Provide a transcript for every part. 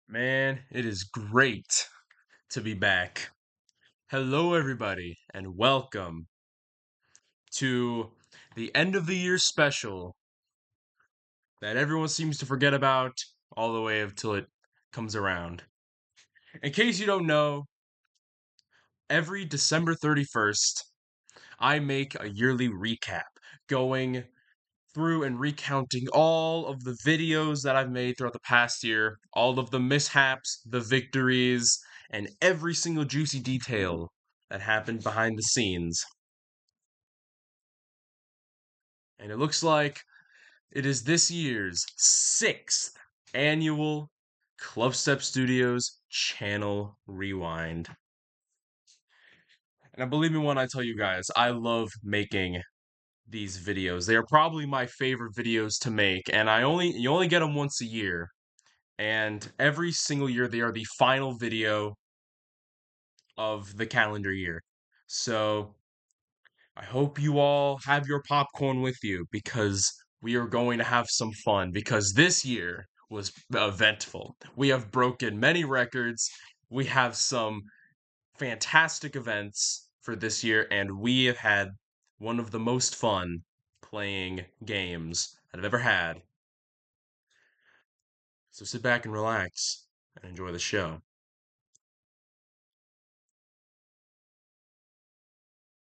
Man, it is great to be back. Hello, everybody, and welcome to the end of the year special that everyone seems to forget about all the way until it comes around. In case you don't know, every December 31st, I make a yearly recap going through and recounting all of the videos that I've made throughout the past year, all of the mishaps, the victories, and every single juicy detail that happened behind the scenes. And it looks like it is this year's sixth annual Clubstep Studios Channel Rewind. And believe me when I tell you guys, I love making these videos. They are probably my favorite videos to make, and you only get them once a year. And every single year they are the final video of the calendar year. So I hope you all have your popcorn with you because we are going to have some fun because this year was eventful. We have broken many records. We have some fantastic events for this year, and we have had one of the most fun playing games that I've ever had. So sit back and relax and enjoy the show.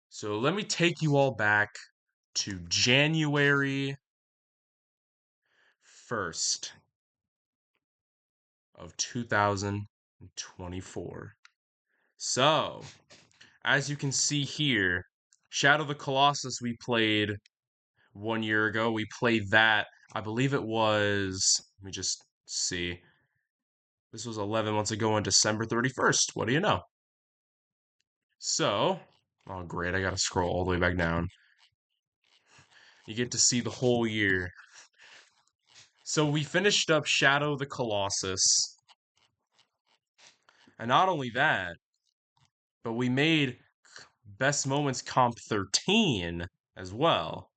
So let me take you all back to January 1st of 2024. So, as you can see here, Shadow of the Colossus we played 1 year ago. We played that. I believe it was, let me just see. This was 11 months ago on December 31st. What do you know? So, oh great, I gotta scroll all the way back down. You get to see the whole year. So we finished up Shadow of the Colossus. And not only that, but we made Best Moments Comp 13 as well,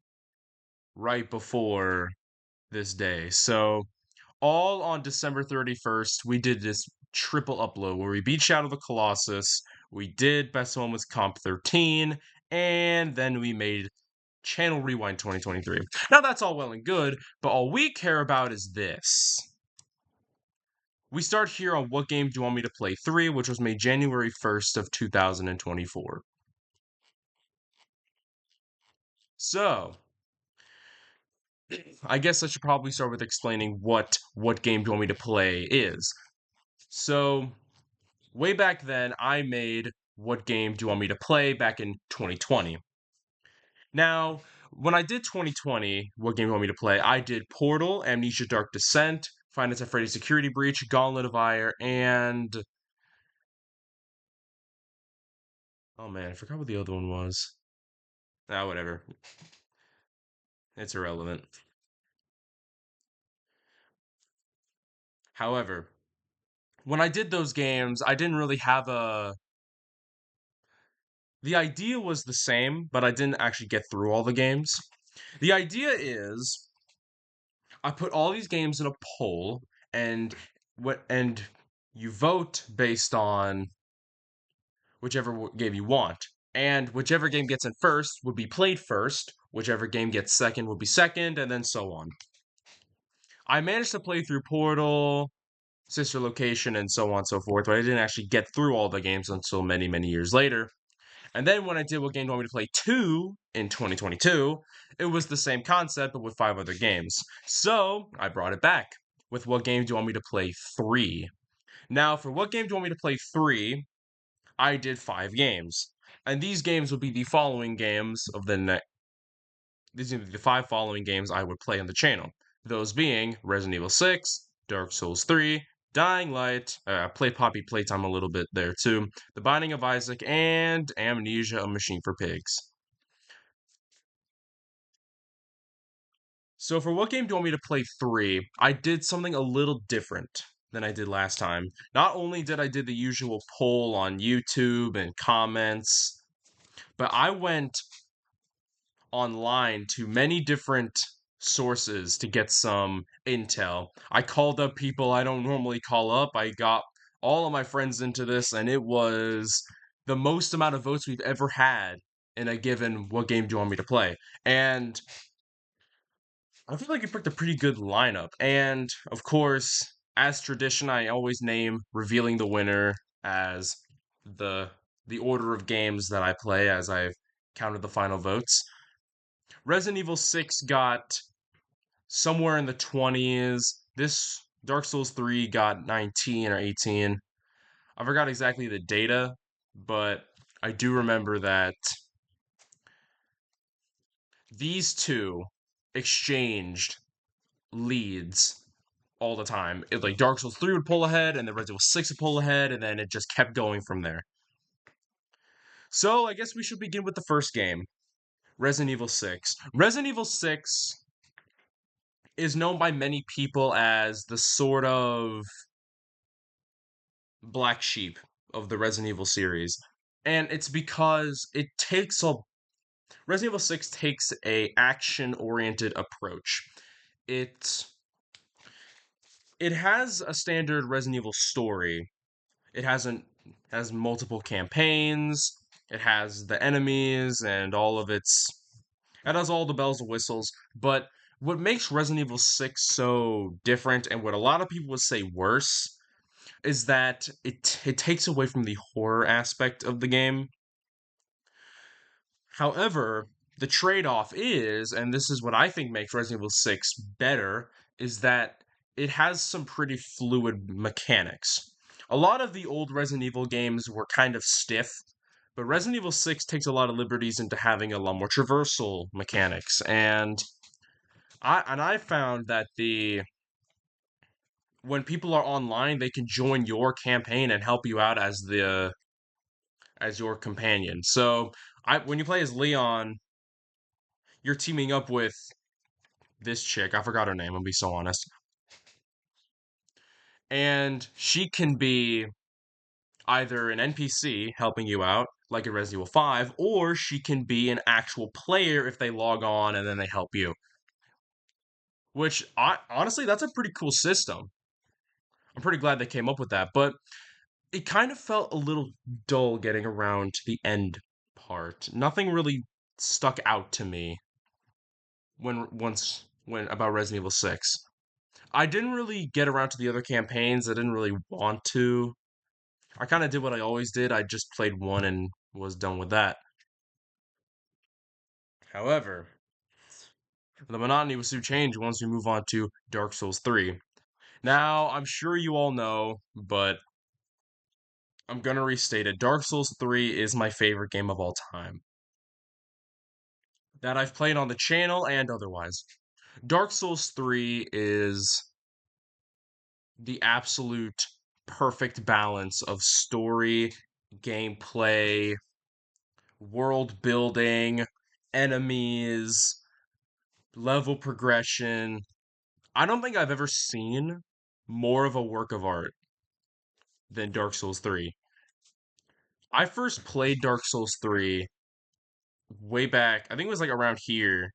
right before this day. So all on December 31st, we did this triple upload where we beat Shadow of the Colossus, we did Best Moments Comp 13, and then we made Channel Rewind 2023. Now that's all well and good, but all we care about is this. We start here on What Game Do You Want Me to Play 3, which was made January 1st of 2024. So, I guess I should probably start with explaining what game do you want me to play is. So, way back then, I made What Game Do You Want Me to Play back in 2020. Now, when I did 2020, What Game Do You Want Me to Play, I did Portal, Amnesia Dark Descent, Finance at Freddy's Security Breach, Gauntlet of Fire, and oh man, I forgot what the other one was. Ah, whatever. It's irrelevant. However, when I did those games, I didn't really have a. The idea was the same, but I didn't actually get through all the games. The idea is I put all these games in a poll, and and you vote based on whichever game you want. And whichever game gets in first would be played first, whichever game gets second would be second, and then so on. I managed to play through Portal, Sister Location, and so on and so forth, but I didn't actually get through all the games until many, many years later. And then when I did What Game Do You Want Me to Play 2 in 2022, it was the same concept, but with 5 other games. So I brought it back with What Game Do You Want Me to Play 3. Now, for What Game Do You Want Me to Play 3, I did 5 games. And these games would be the following games of the next. These are the 5 following games I would play on the channel. Those being Resident Evil 6, Dark Souls 3, Dying Light, played Poppy Playtime a little bit there too, The Binding of Isaac, and Amnesia: A Machine for Pigs. So for What Game Do You Want Me to Play 3, I did something a little different than I did last time. Not only did I did the usual poll on YouTube and comments, but I went online to many different sources to get some intel. I called up people I don't normally call up. I got all of my friends into this, and it was the most amount of votes we've ever had in a given what game do you want me to play. And I feel like you picked a pretty good lineup. And of course, as tradition, I always name revealing the winner as the the order of games that I play as I've counted the final votes. Resident Evil 6 got somewhere in the 20s. This Dark Souls 3 got 19 or 18. I forgot exactly the data, but I do remember that these two exchanged leads all the time. Like Dark Souls 3 would pull ahead, and then Resident Evil 6 would pull ahead, and then it just kept going from there. So I guess we should begin with the first game, Resident Evil 6. Resident Evil 6 is known by many people as the sort of black sheep of the Resident Evil series. And it's because Resident Evil 6 takes a action-oriented approach. It it has a standard Resident Evil story. It has multiple campaigns, it has the enemies and it has all the bells and whistles, but what makes Resident Evil 6 so different and what a lot of people would say worse is that it takes away from the horror aspect of the game. However, the trade-off is, and this is what I think makes Resident Evil 6 better, is that it has some pretty fluid mechanics. A lot of the old Resident Evil games were kind of stiff, but Resident Evil 6 takes a lot of liberties into having a lot more traversal mechanics. And I found that the when people are online, they can join your campaign and help you out as your companion. So I when you play as Leon, you're teaming up with this chick. I forgot her name. I'll be so honest. And she can be either an NPC helping you out, like in Resident Evil 5, or she can be an actual player if they log on and then they help you. Which, honestly, that's a pretty cool system. I'm pretty glad they came up with that. But it kind of felt a little dull getting around to the end part. Nothing really stuck out to me when about Resident Evil 6. I didn't really get around to the other campaigns. I didn't really want to. I kind of did what I always did. I just played one and was done with that. However, the monotony will soon change once we move on to Dark Souls 3. Now, I'm sure you all know, but I'm gonna restate it. Dark Souls 3 is my favorite game of all time that I've played on the channel and otherwise. Dark Souls 3 is the absolute perfect balance of story, gameplay, world building, enemies, level progression. I don't think I've ever seen more of a work of art than Dark Souls 3. I first played Dark Souls 3 way back, I think it was like around here.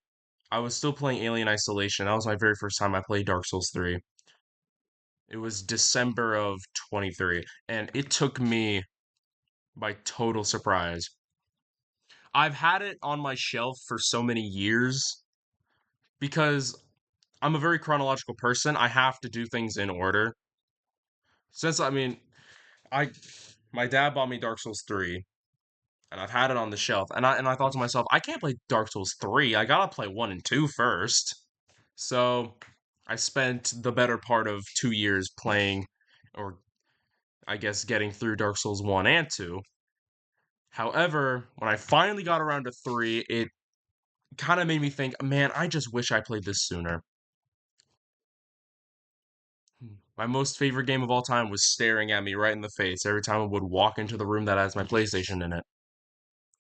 I was still playing Alien Isolation. That was my very first time I played Dark Souls 3. It was December of 23, and it took me by total surprise. I've had it on my shelf for so many years because I'm a very chronological person. I have to do things in order. Since I mean, I my dad bought me Dark Souls 3 and I've had it on the shelf and I thought to myself, I can't play Dark Souls 3. I got to play 1 and 2 first. So, I spent the better part of 2 years playing or I guess getting through Dark Souls 1 and 2. However, when I finally got around to 3, it kind of made me think, man, I just wish I played this sooner. My most favorite game of all time was staring at me right in the face every time I would walk into the room that has my PlayStation in it.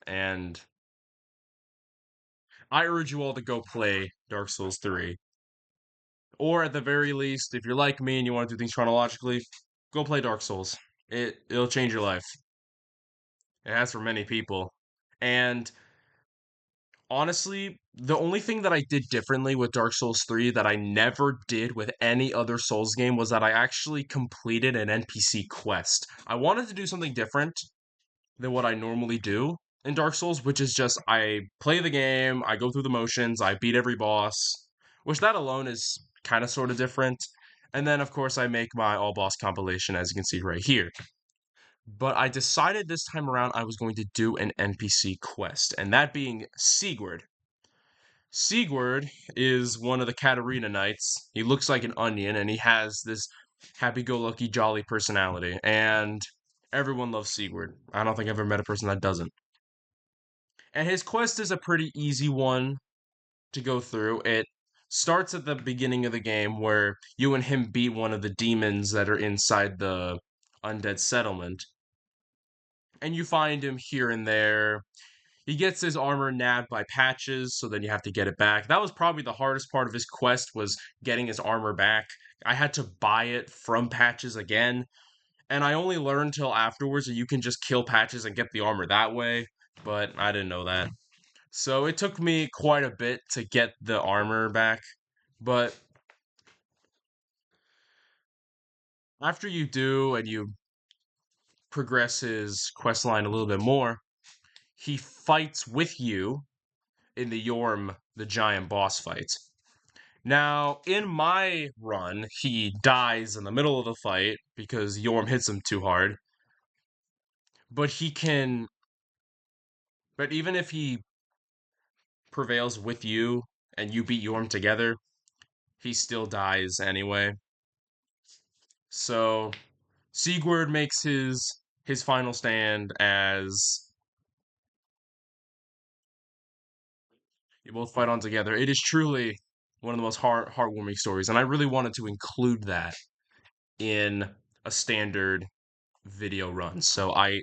And I urge you all to go play Dark Souls 3. Or at the very least, if you're like me and you want to do things chronologically, go play Dark Souls. It'll change your life. It has for many people. And Honestly, the only thing that I did differently with Dark Souls 3 that I never did with any other Souls game was that I actually completed an NPC quest. I wanted to do something different than what I normally do in Dark Souls, which is just I play the game, I go through the motions, I beat every boss, which that alone is kind of sort of different. And then, of course, I make my all boss compilation, as you can see right here. But I decided this time around I was going to do an NPC quest, and that being Sigurd. Sigurd is one of the Katarina Knights. He looks like an onion, and he has this happy-go-lucky, jolly personality. And everyone loves Sigurd. I don't think I've ever met a person that doesn't. And his quest is a pretty easy one to go through. It starts at the beginning of the game where you and him beat one of the demons that are inside the undead settlement. And you find him here and there. He gets his armor nabbed by Patches, so then you have to get it back. That was probably the hardest part of his quest was getting his armor back. I had to buy it from Patches again, and I only learned till afterwards that you can just kill Patches and get the armor that way, but I didn't know that. So it took me quite a bit to get the armor back, but after you do and you progress his quest line a little bit more, he fights with you in the Yorm, the giant boss fight. Now, in my run, he dies in the middle of the fight because Yorm hits him too hard. But he can. But even if he prevails with you and you beat Yorm together, he still dies anyway. So Sigurd makes his final stand as you both fight on together. It is truly one of the most heartwarming stories, and I really wanted to include that in a standard video run. So I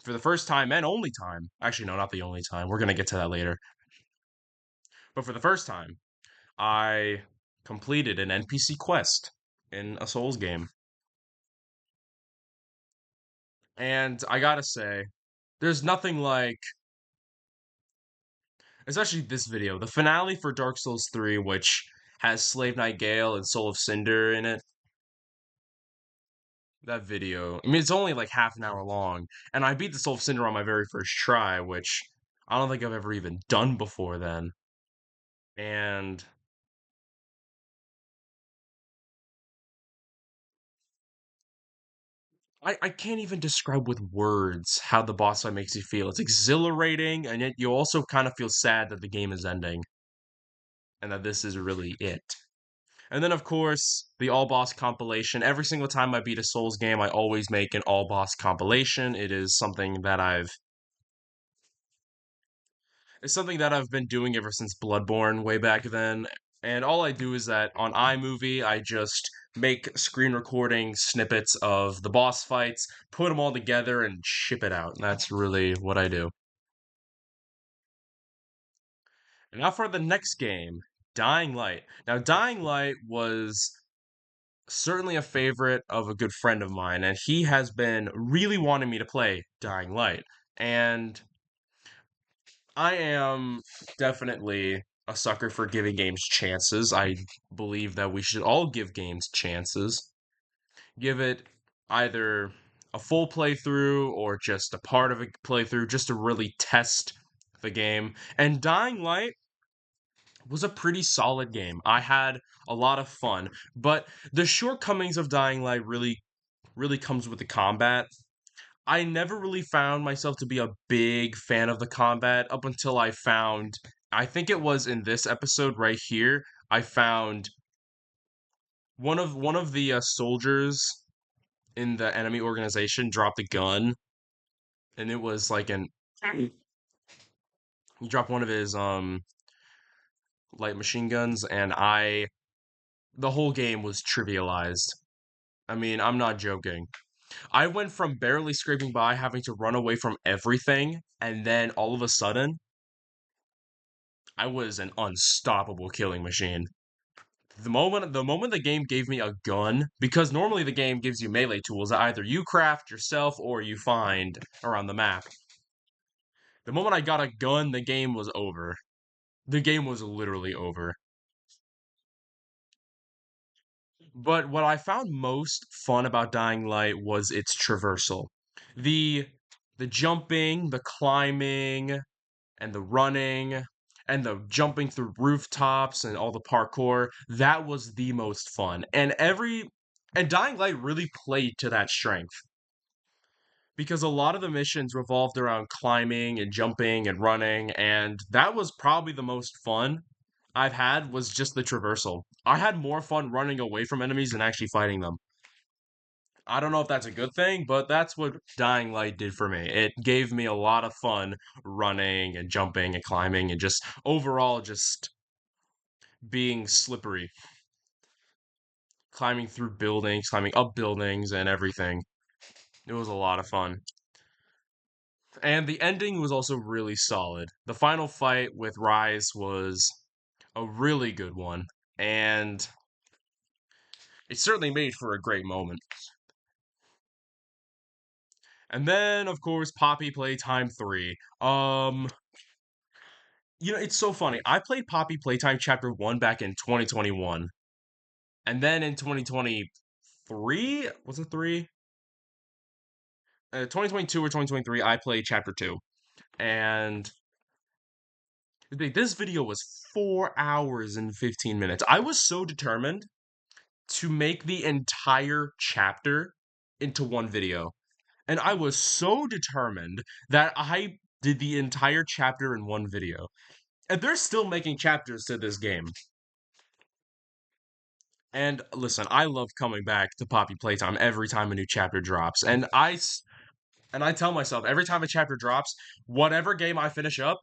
for the first time and only time, actually, no, not the only time, we're going to get to that later. But for the first time, I completed an NPC quest in a Souls game. And I gotta say, there's nothing like, especially this video, the finale for Dark Souls 3, which has Slave Knight Gale and Soul of Cinder in it. That video, I mean, it's only like half an hour long, and I beat the Soul of Cinder on my very first try, which I don't think I've ever even done before then. And I can't even describe with words how the boss fight makes you feel. It's exhilarating, and yet you also kind of feel sad that the game is ending and that this is really it. And then, of course, the all boss compilation. Every single time I beat a Souls game, I always make an all boss compilation. It's something that I've been doing ever since Bloodborne way back then. And all I do is that on iMovie, I just make screen recording snippets of the boss fights, put them all together, and ship it out. That's really what I do. And now for the next game, Dying Light. Now, Dying Light was certainly a favorite of a good friend of mine, and he has been really wanting me to play Dying Light. And I am definitely a sucker for giving games chances. I believe that we should all give games chances. Give it either a full playthrough or just a part of a playthrough just to really test the game. And Dying Light was a pretty solid game. I had a lot of fun, but the shortcomings of Dying Light really comes with the combat. I never really found myself to be a big fan of the combat up until I think it was in this episode right here, I found one of the soldiers in the enemy organization dropped a gun, and it was like an he dropped one of his light machine guns, and I the whole game was trivialized. I mean, I'm not joking. I went from barely scraping by, having to run away from everything, and then all of a sudden, I was an unstoppable killing machine. The moment the game gave me a gun, because normally the game gives you melee tools that either you craft yourself or you find around the map. The moment I got a gun, the game was over. The game was literally over. But what I found most fun about Dying Light was its traversal. The the jumping, the climbing, and the running, and the jumping through rooftops and all the parkour, that was the most fun. And Dying Light really played to that strength because a lot of the missions revolved around climbing and jumping and running, and that was probably the most fun I've had was just the traversal. I had more fun running away from enemies than actually fighting them. I don't know if that's a good thing, but that's what Dying Light did for me. It gave me a lot of fun running and jumping and climbing and just overall just being slippery, climbing through buildings, climbing up buildings and everything. It was a lot of fun. And the ending was also really solid. The final fight with Rise was a really good one, and it certainly made for a great moment. And then, of course, Poppy Playtime 3. It's so funny. I played Poppy Playtime Chapter 1 back in 2021. And then in 2023, was it 3? 2022 or 2023, I played Chapter 2. And this video was 4 hours and 15 minutes. I was so determined to make the entire chapter into one video. And I was so determined that I did the entire chapter in one video. And they're still making chapters to this game. And listen, I love coming back to Poppy Playtime every time a new chapter drops. And I tell myself every time a chapter drops, whatever game I finish up,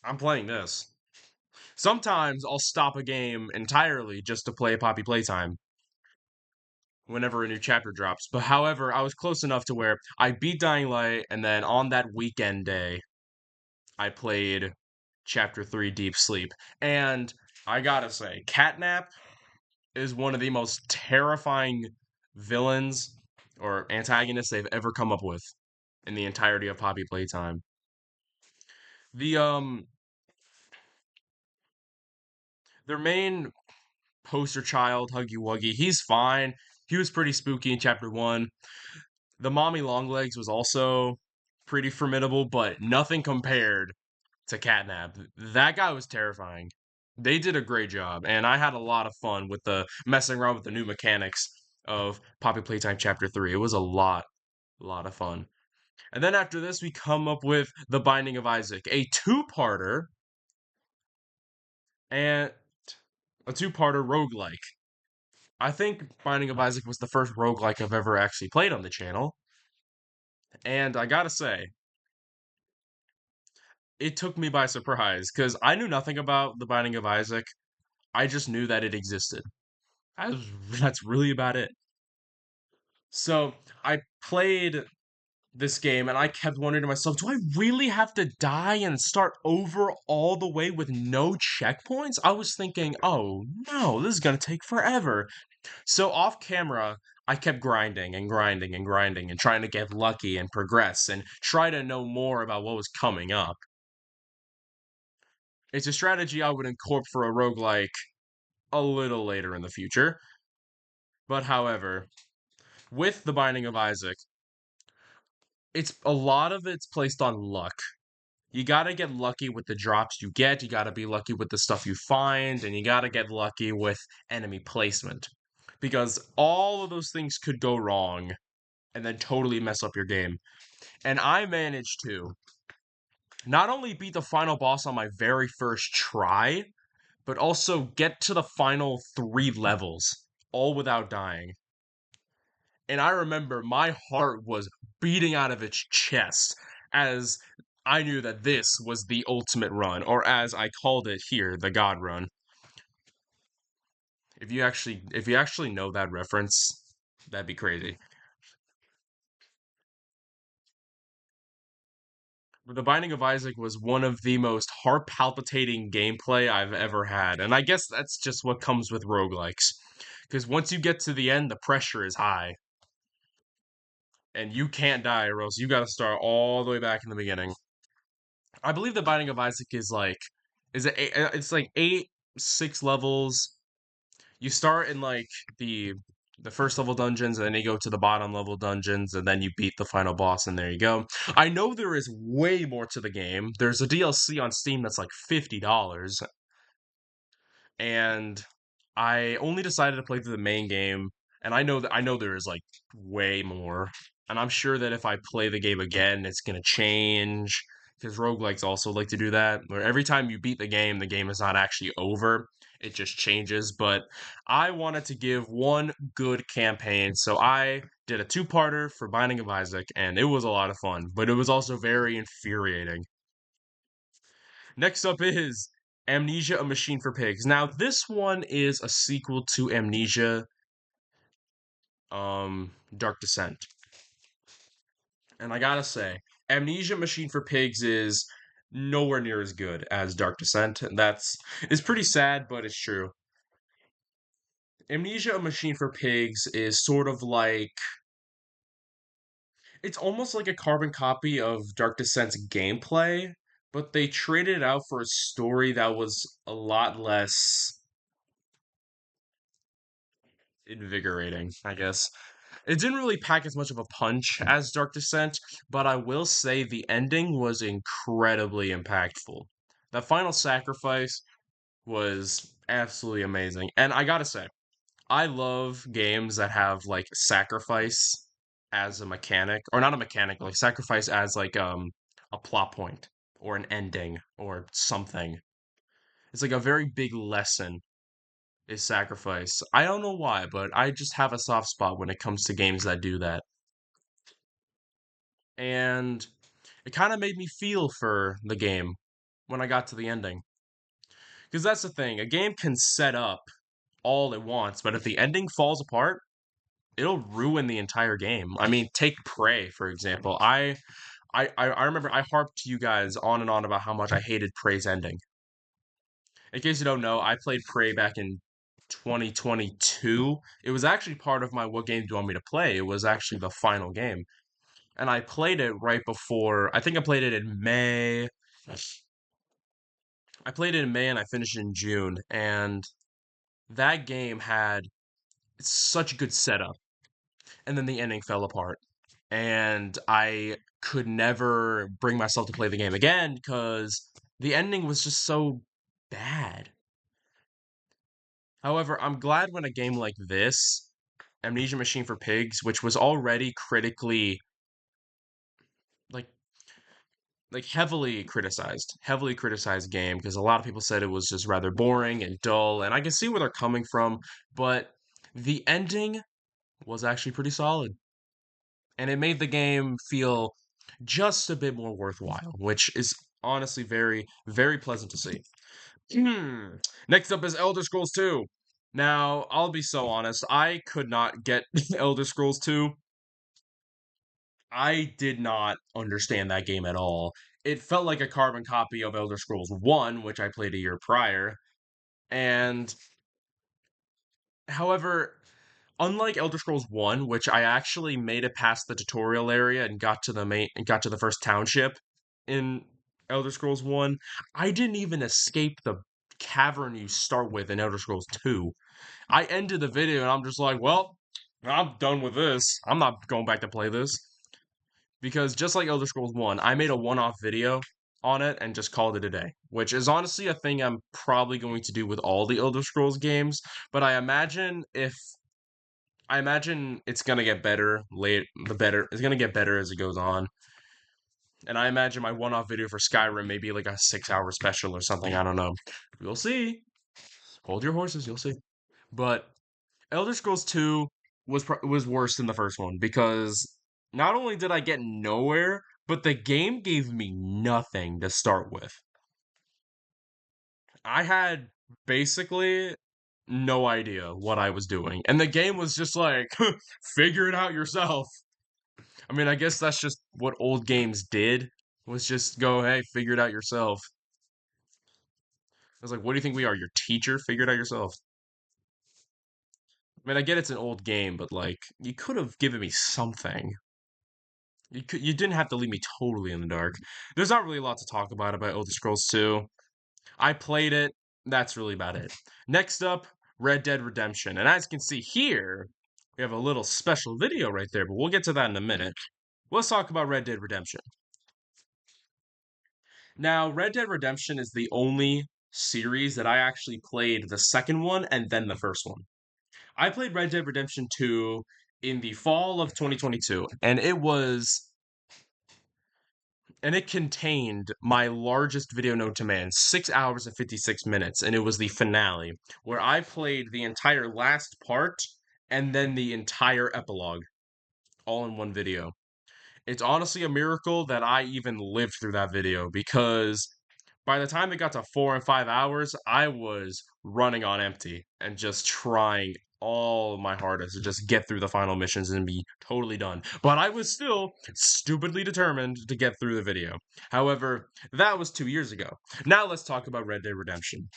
I'm playing this. Sometimes I'll stop a game entirely just to play Poppy Playtime whenever a new chapter drops. But however, I was close enough to where I beat Dying Light, and then on that weekend day, I played Chapter 3 Deep Sleep. And I gotta say, Catnap is one of the most terrifying villains or antagonists they've ever come up with in the entirety of Poppy Playtime. The their main poster child, Huggy Wuggy, he's fine. He was pretty spooky in chapter 1. The mommy Longlegs was also pretty formidable, but nothing compared to Catnap. That guy was terrifying. They did a great job, and I had a lot of fun with the messing around with the new mechanics of Poppy Playtime Chapter 3. It was a lot of fun. And then after this, we come up with The Binding of Isaac, and a two-parter roguelike. I think Binding of Isaac was the first roguelike I've ever actually played on the channel, and I gotta say, it took me by surprise because I knew nothing about The Binding of Isaac. I just knew that it existed. That's really about it. So I played this game and I kept wondering to myself, do I really have to die and start over all the way with no checkpoints? I was thinking, oh no, this is gonna take forever. So off camera, I kept grinding and grinding and grinding and trying to get lucky and progress and try to know more about what was coming up. It's a strategy I would incorporate for a roguelike a little later in the future. But however, with The Binding of Isaac, it's a lot of it's placed on luck. You gotta get lucky with the drops you get, you gotta be lucky with the stuff you find, and you gotta get lucky with enemy placement. Because all of those things could go wrong and then totally mess up your game. And I managed to not only beat the final boss on my very first try, but also get to the final 3 levels, all without dying. And I remember my heart was beating out of its chest as I knew that this was the ultimate run, or as I called it here, the God run. If you actually know that reference, that'd be crazy. The Binding of Isaac was one of the most heart palpitating gameplay I've ever had, and I guess that's just what comes with roguelikes. Because once you get to the end, the pressure is high, and you can't die, or else you gotta start all the way back in the beginning. I believe the Binding of Isaac is like, is it? It's like eight, 6 levels. You start in like the the first level dungeons, and then you go to the bottom level dungeons, and then you beat the final boss, and there you go. I know there is way more to the game. There's a DLC on Steam that's like $50, and I only decided to play through the main game, and I know there is like way more. And I'm sure that if I play the game again, it's gonna change. Because roguelikes also like to do that, where every time you beat the game is not actually over. It just changes. But I wanted to give one good campaign, so I did a two-parter for Binding of Isaac, and it was a lot of fun, but it was also very infuriating. Next up is Amnesia: A Machine for Pigs. Now, this one is a sequel to Amnesia, Dark Descent. And I gotta say, Amnesia: Machine for Pigs is nowhere near as good as Dark Descent. And that's it's pretty sad, but it's true. Amnesia: A Machine for Pigs is sort of like it's almost like a carbon copy of Dark Descent's gameplay, but they traded it out for a story that was a lot less invigorating, I guess. It didn't really pack as much of a punch as Dark Descent, but I will say the ending was incredibly impactful. That final sacrifice was absolutely amazing. And I gotta say, I love games that have like sacrifice as a mechanic, or not a mechanic, like sacrifice as like a plot point or an ending or something. It's like a very big lesson is sacrifice. I don't know why, but I just have a soft spot when it comes to games that do that. And it kind of made me feel for the game when I got to the ending. Because that's the thing, a game can set up all it wants, but if the ending falls apart, it'll ruin the entire game. I mean, take Prey, for example. I remember I harped to you guys on and on about how much I hated Prey's ending. In case you don't know, I played Prey back in 2022. It was actually part of my what game do you want me to play? It was actually the final game. And I played it right before, I think I played it in May. I played it in May and I finished it in June. And that game had such a good setup. And then the ending fell apart. And I could never bring myself to play the game again because the ending was just so bad. However, I'm glad when a game like this, Amnesia Machine for Pigs, which was already critically like heavily criticized game because a lot of people said it was just rather boring and dull, and I can see where they're coming from, but the ending was actually pretty solid, and it made the game feel just a bit more worthwhile, which is honestly very, very pleasant to see. Next up is Elder Scrolls 2. Now, I'll be so honest, I could not get Elder Scrolls 2. I did not understand that game at all. It felt like a carbon copy of Elder Scrolls 1, which I played a year prior. And however, unlike Elder Scrolls 1, which I actually made it past the tutorial area and got to the first township in Elder Scrolls 1, I didn't even escape the cavern you start with in Elder Scrolls 2. I ended the video and I'm just like, well, I'm done with this. I'm not going back to play this. Because just like Elder Scrolls 1, I made a one-off video on it and just called it a day, which is honestly a thing I'm probably going to do with all the Elder Scrolls games, but I imagine it's going to get better it's going to get better as it goes on. And I imagine my one-off video for Skyrim may be like a 6-hour special or something, I don't know. We'll see. Hold your horses, you'll see. But Elder Scrolls 2 was worse than the first one because not only did I get nowhere, but the game gave me nothing to start with. I had basically no idea what I was doing, and the game was just like, figure it out yourself. I mean, I guess that's just what old games did, was just go, hey, figure it out yourself. I was like, what do you think we are, your teacher? Figure it out yourself. I mean, I get it's an old game, but like, you could have given me something. You didn't have to leave me totally in the dark. There's not really a lot to talk about Elder Scrolls 2. I played it. That's really about it. Next up, Red Dead Redemption. And as you can see here, we have a little special video right there, but we'll get to that in a minute. Let's talk about Red Dead Redemption. Now, Red Dead Redemption is the only series that I actually played the second one and then the first one. I played Red Dead Redemption 2 in the fall of 2022, and it contained my largest video known to man, 6 hours and 56 minutes, and it was the finale, where I played the entire last part and then the entire epilogue, all in one video. It's honestly a miracle that I even lived through that video because by the time it got to 4 and 5 hours, I was running on empty and just trying all my hardest to just get through the final missions and be totally done. But I was still stupidly determined to get through the video. However, that was 2 years ago. Now let's talk about Red Dead Redemption.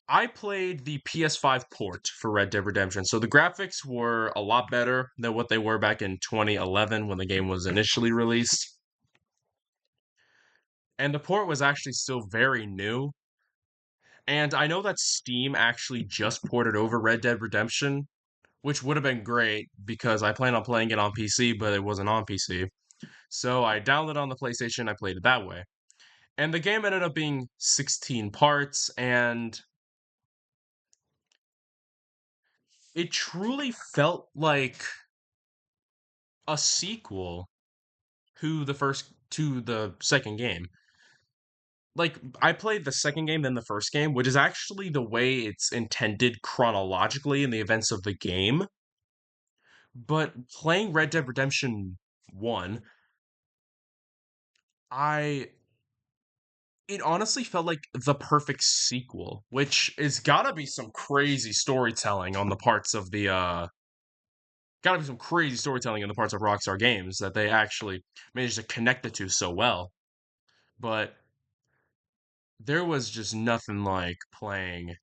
I played the PS5 port for Red Dead Redemption, so the graphics were a lot better than what they were back in 2011 when the game was initially released. And the port was actually still very new. And I know that Steam actually just ported over Red Dead Redemption, which would have been great because I planned on playing it on PC, but it wasn't on PC. So I downloaded on the PlayStation, I played it that way. And the game ended up being 16 parts, and it truly felt like a sequel to the second game. Like I played the second game then the first game, which is actually the way it's intended chronologically in the events of the game. But playing Red Dead Redemption 1, I it honestly felt like the perfect sequel, which is gotta be some crazy storytelling on the parts of the gotta be some crazy storytelling in the parts of Rockstar Games that they actually managed to connect the two so well. But there was just nothing like playing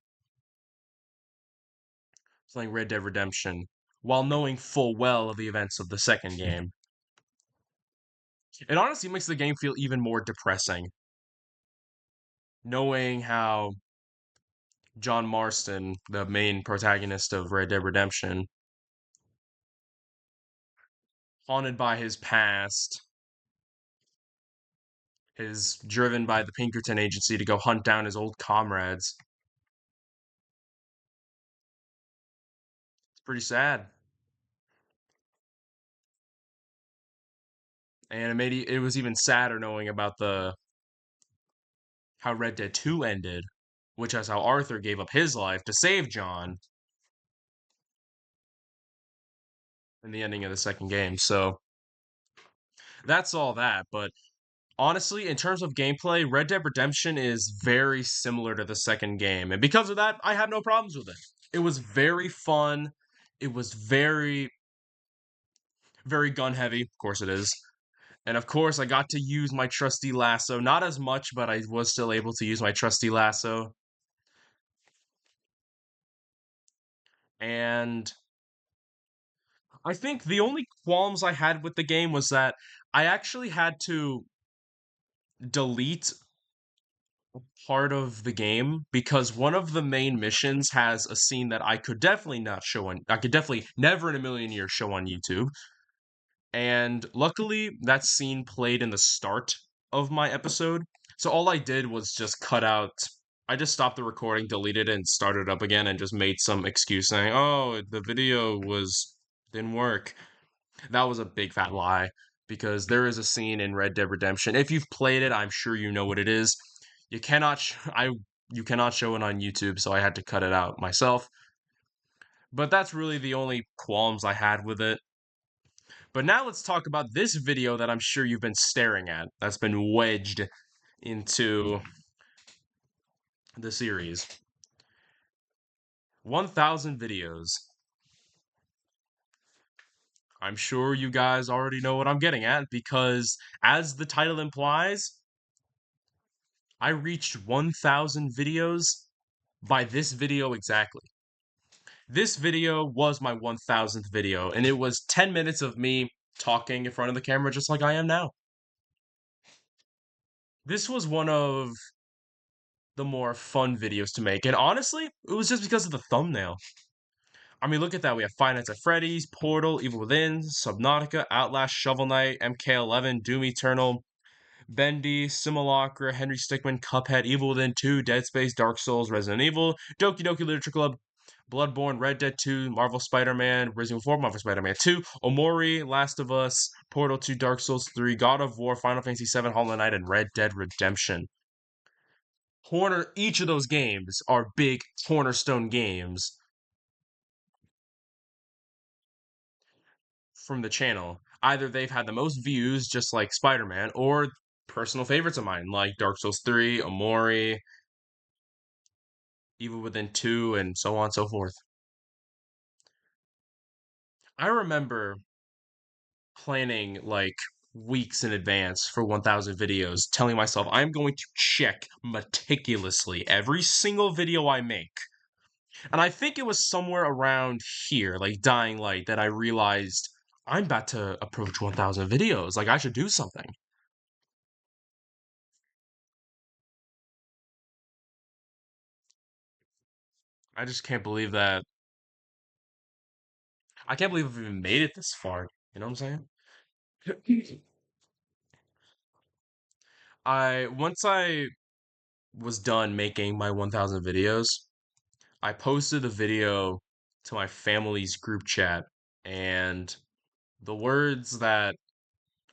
Red Dead Redemption while knowing full well of the events of the second game. It honestly makes the game feel even more depressing, knowing how John Marston, the main protagonist of Red Dead Redemption, haunted by his past, is driven by the Pinkerton Agency to go hunt down his old comrades. It's pretty sad. And it was even sadder knowing about the how Red Dead 2 ended, which is how Arthur gave up his life to save John in the ending of the second game. So that's all that. But honestly, in terms of gameplay, Red Dead Redemption is very similar to the second game. And because of that, I have no problems with it. It was very fun. It was very gun heavy. Of course it is. And of course, I got to use my trusty lasso. Not as much, but I was still able to use my trusty lasso. And I think the only qualms I had with the game was that I actually had to delete part of the game because one of the main missions has a scene that I could definitely never in a million years show on YouTube. And luckily that scene played in the start of my episode. So all I did was just I just stopped the recording, deleted it, and started up again and just made some excuse saying, "Oh, the video was didn't work." That was a big fat lie because there is a scene in Red Dead Redemption. If you've played it, I'm sure you know what it is. You cannot sh- I you cannot show it on YouTube, so I had to cut it out myself. But that's really the only qualms I had with it. But now let's talk about this video that I'm sure you've been staring at. That's been wedged into the series. 1,000 videos. I'm sure you guys already know what I'm getting at because as the title implies, I reached 1,000 videos by this video exactly. This video was my 1,000th video, and it was 10 minutes of me talking in front of the camera just like I am now. This was one of the more fun videos to make, and honestly, it was just because of the thumbnail. I mean, look at that. We have Five Nights at Freddy's, Portal, Evil Within, Subnautica, Outlast, Shovel Knight, MK11, Doom Eternal, Bendy, Simulacra, Henry Stickmin, Cuphead, Evil Within 2, Dead Space, Dark Souls, Resident Evil, Doki Doki Literature Club, Bloodborne, Red Dead 2, Marvel Spider-Man, Resident Evil 4, Marvel Spider-Man 2, Omori, Last of Us, Portal 2, Dark Souls 3, God of War, Final Fantasy 7, Hollow Knight, and Red Dead Redemption. Each of those games are big cornerstone games from the channel. Either they've had the most views, just like Spider-Man, or personal favorites of mine, like Dark Souls 3, Omori, Evil Within 2, and so on and so forth. I remember planning like weeks in advance for 1000 videos, telling myself I'm going to check meticulously every single video I make. And I think it was somewhere around here, like Dying Light, that I realized I'm about to approach 1000 videos. Like, I should do something. I just can't believe that. I can't believe we've even made it this far. You know what I'm saying? Once I was done making my 1000 videos, I posted a video to my family's group chat, and the words that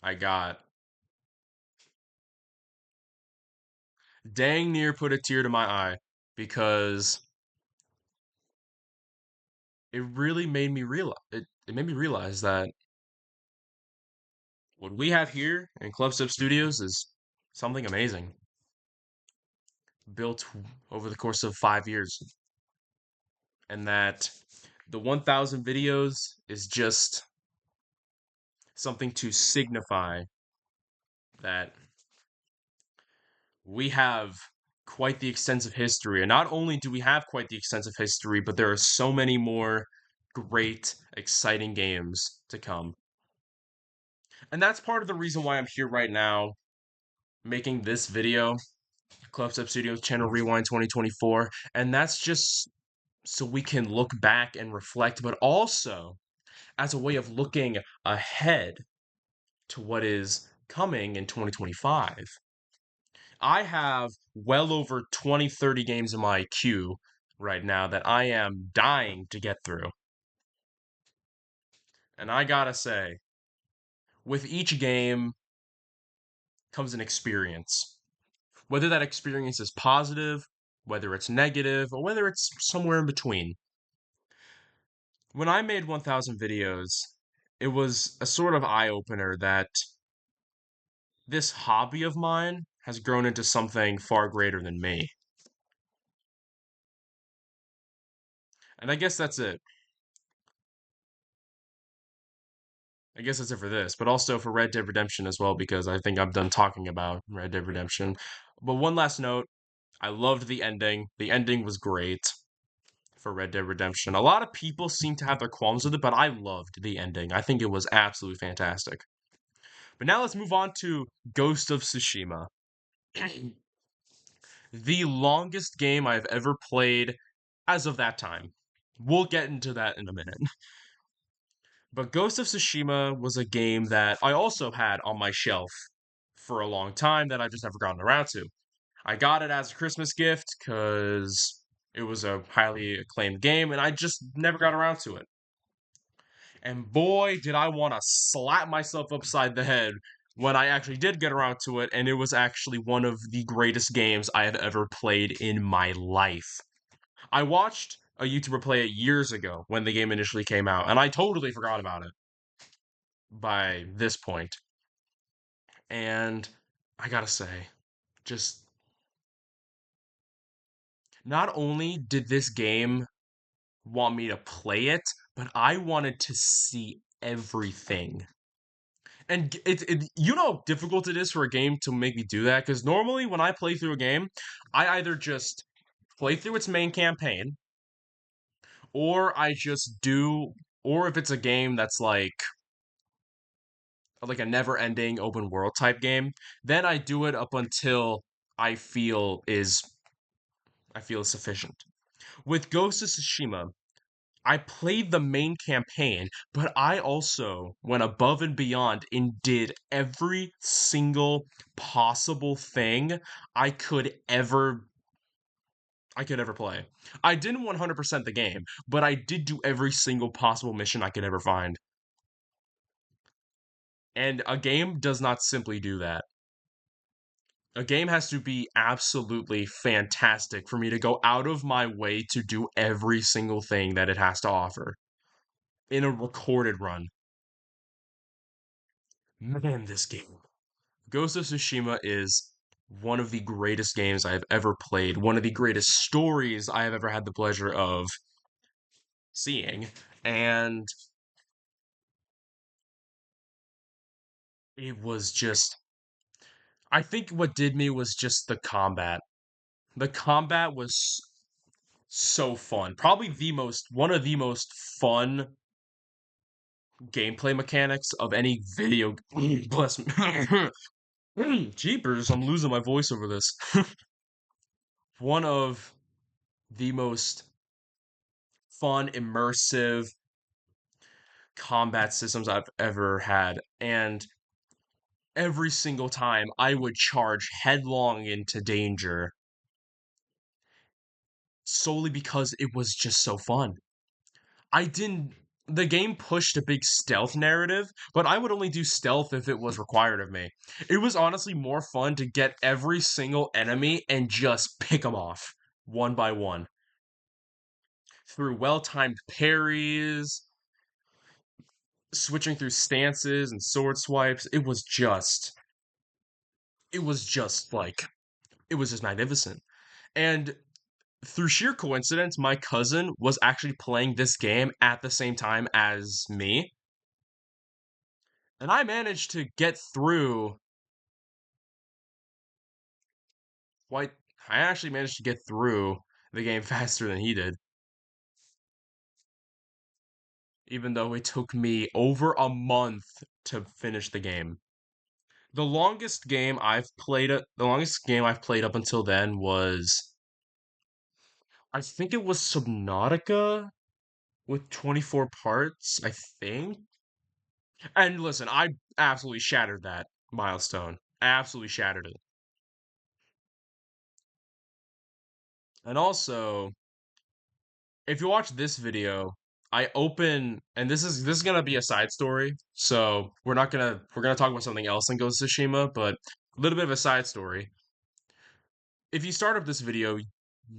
I got dang near put a tear to my eye because it really made me realize it made me realize that what we have here in Clubstep Studios is something amazing, built over the course of 5 years, and that the 1000 videos is just something to signify that we have quite the extensive history. And not only do we have quite the extensive history, but there are so many more great, exciting games to come. And that's part of the reason why I'm here right now making this video, Clubstep Studios Channel Rewind 2024. And that's just so we can look back and reflect, but also as a way of looking ahead to what is coming in 2025. I have well over 20, 30 games in my queue right now that I am dying to get through. And I gotta say, with each game comes an experience. Whether that experience is positive, whether it's negative, or whether it's somewhere in between. When I made 1000 videos, it was a sort of eye opener that this hobby of mine has grown into something far greater than me. And I guess that's it. I guess that's it for this, but also for Red Dead Redemption as well, because I think I'm done talking about Red Dead Redemption. But one last note, I loved the ending. The ending was great for Red Dead Redemption. A lot of people seem to have their qualms with it, but I loved the ending. I think it was absolutely fantastic. But now let's move on to Ghost of Tsushima. The longest game I've ever played as of that time. We'll get into that in a minute. But Ghost of Tsushima was a game that I also had on my shelf for a long time that I've just never gotten around to. I got it as a Christmas gift because it was a highly acclaimed game and I just never got around to it. And boy, did I want to slap myself upside the head when I actually did get around to it, and it was actually one of the greatest games I have ever played in my life. I watched a YouTuber play it years ago when the game initially came out, and I totally forgot about it by this point. And I gotta say, just not only did this game want me to play it, but I wanted to see everything. And you know how difficult it is for a game to make me do that? Because normally when I play through a game, I either just play through its main campaign, or I just do, or if it's a game that's like like a never-ending open world type game, then I do it up until I feel is I feel is sufficient. With Ghost of Tsushima, I played the main campaign, but I also went above and beyond and did every single possible thing I could ever I could ever play. I didn't 100% the game, but I did do every single possible mission I could ever find. And a game does not simply do that. A game has to be absolutely fantastic for me to go out of my way to do every single thing that it has to offer in a recorded run. Man, this game. Ghost of Tsushima is one of the greatest games I have ever played, one of the greatest stories I have ever had the pleasure of seeing, and it was just I think what did me was just the combat. The combat was so fun. Probably one of the most fun gameplay mechanics of any video. Bless me. Jeepers, I'm losing my voice over this. One of the most fun, immersive combat systems I've ever had. And every single time I would charge headlong into danger solely because it was just so fun. I didn't. The game pushed a big stealth narrative, but I would only do stealth if it was required of me. It was honestly more fun to get every single enemy and just pick them off one by one through well timed parries, switching through stances and sword swipes. It was just magnificent. And through sheer coincidence, my cousin was actually playing this game at the same time as me, and I managed to get through quite. I actually managed to get through the game faster than he did, even though it took me over a month to finish the game. The longest game I've played up until then was, I think it was Subnautica with 24 parts, I think. And listen, I absolutely shattered that milestone. Absolutely shattered it. And also, if you watch this video, I open and this is gonna be a side story. So we're gonna talk about something else in Ghost of Tsushima, but a little bit of a side story. If you start up this video,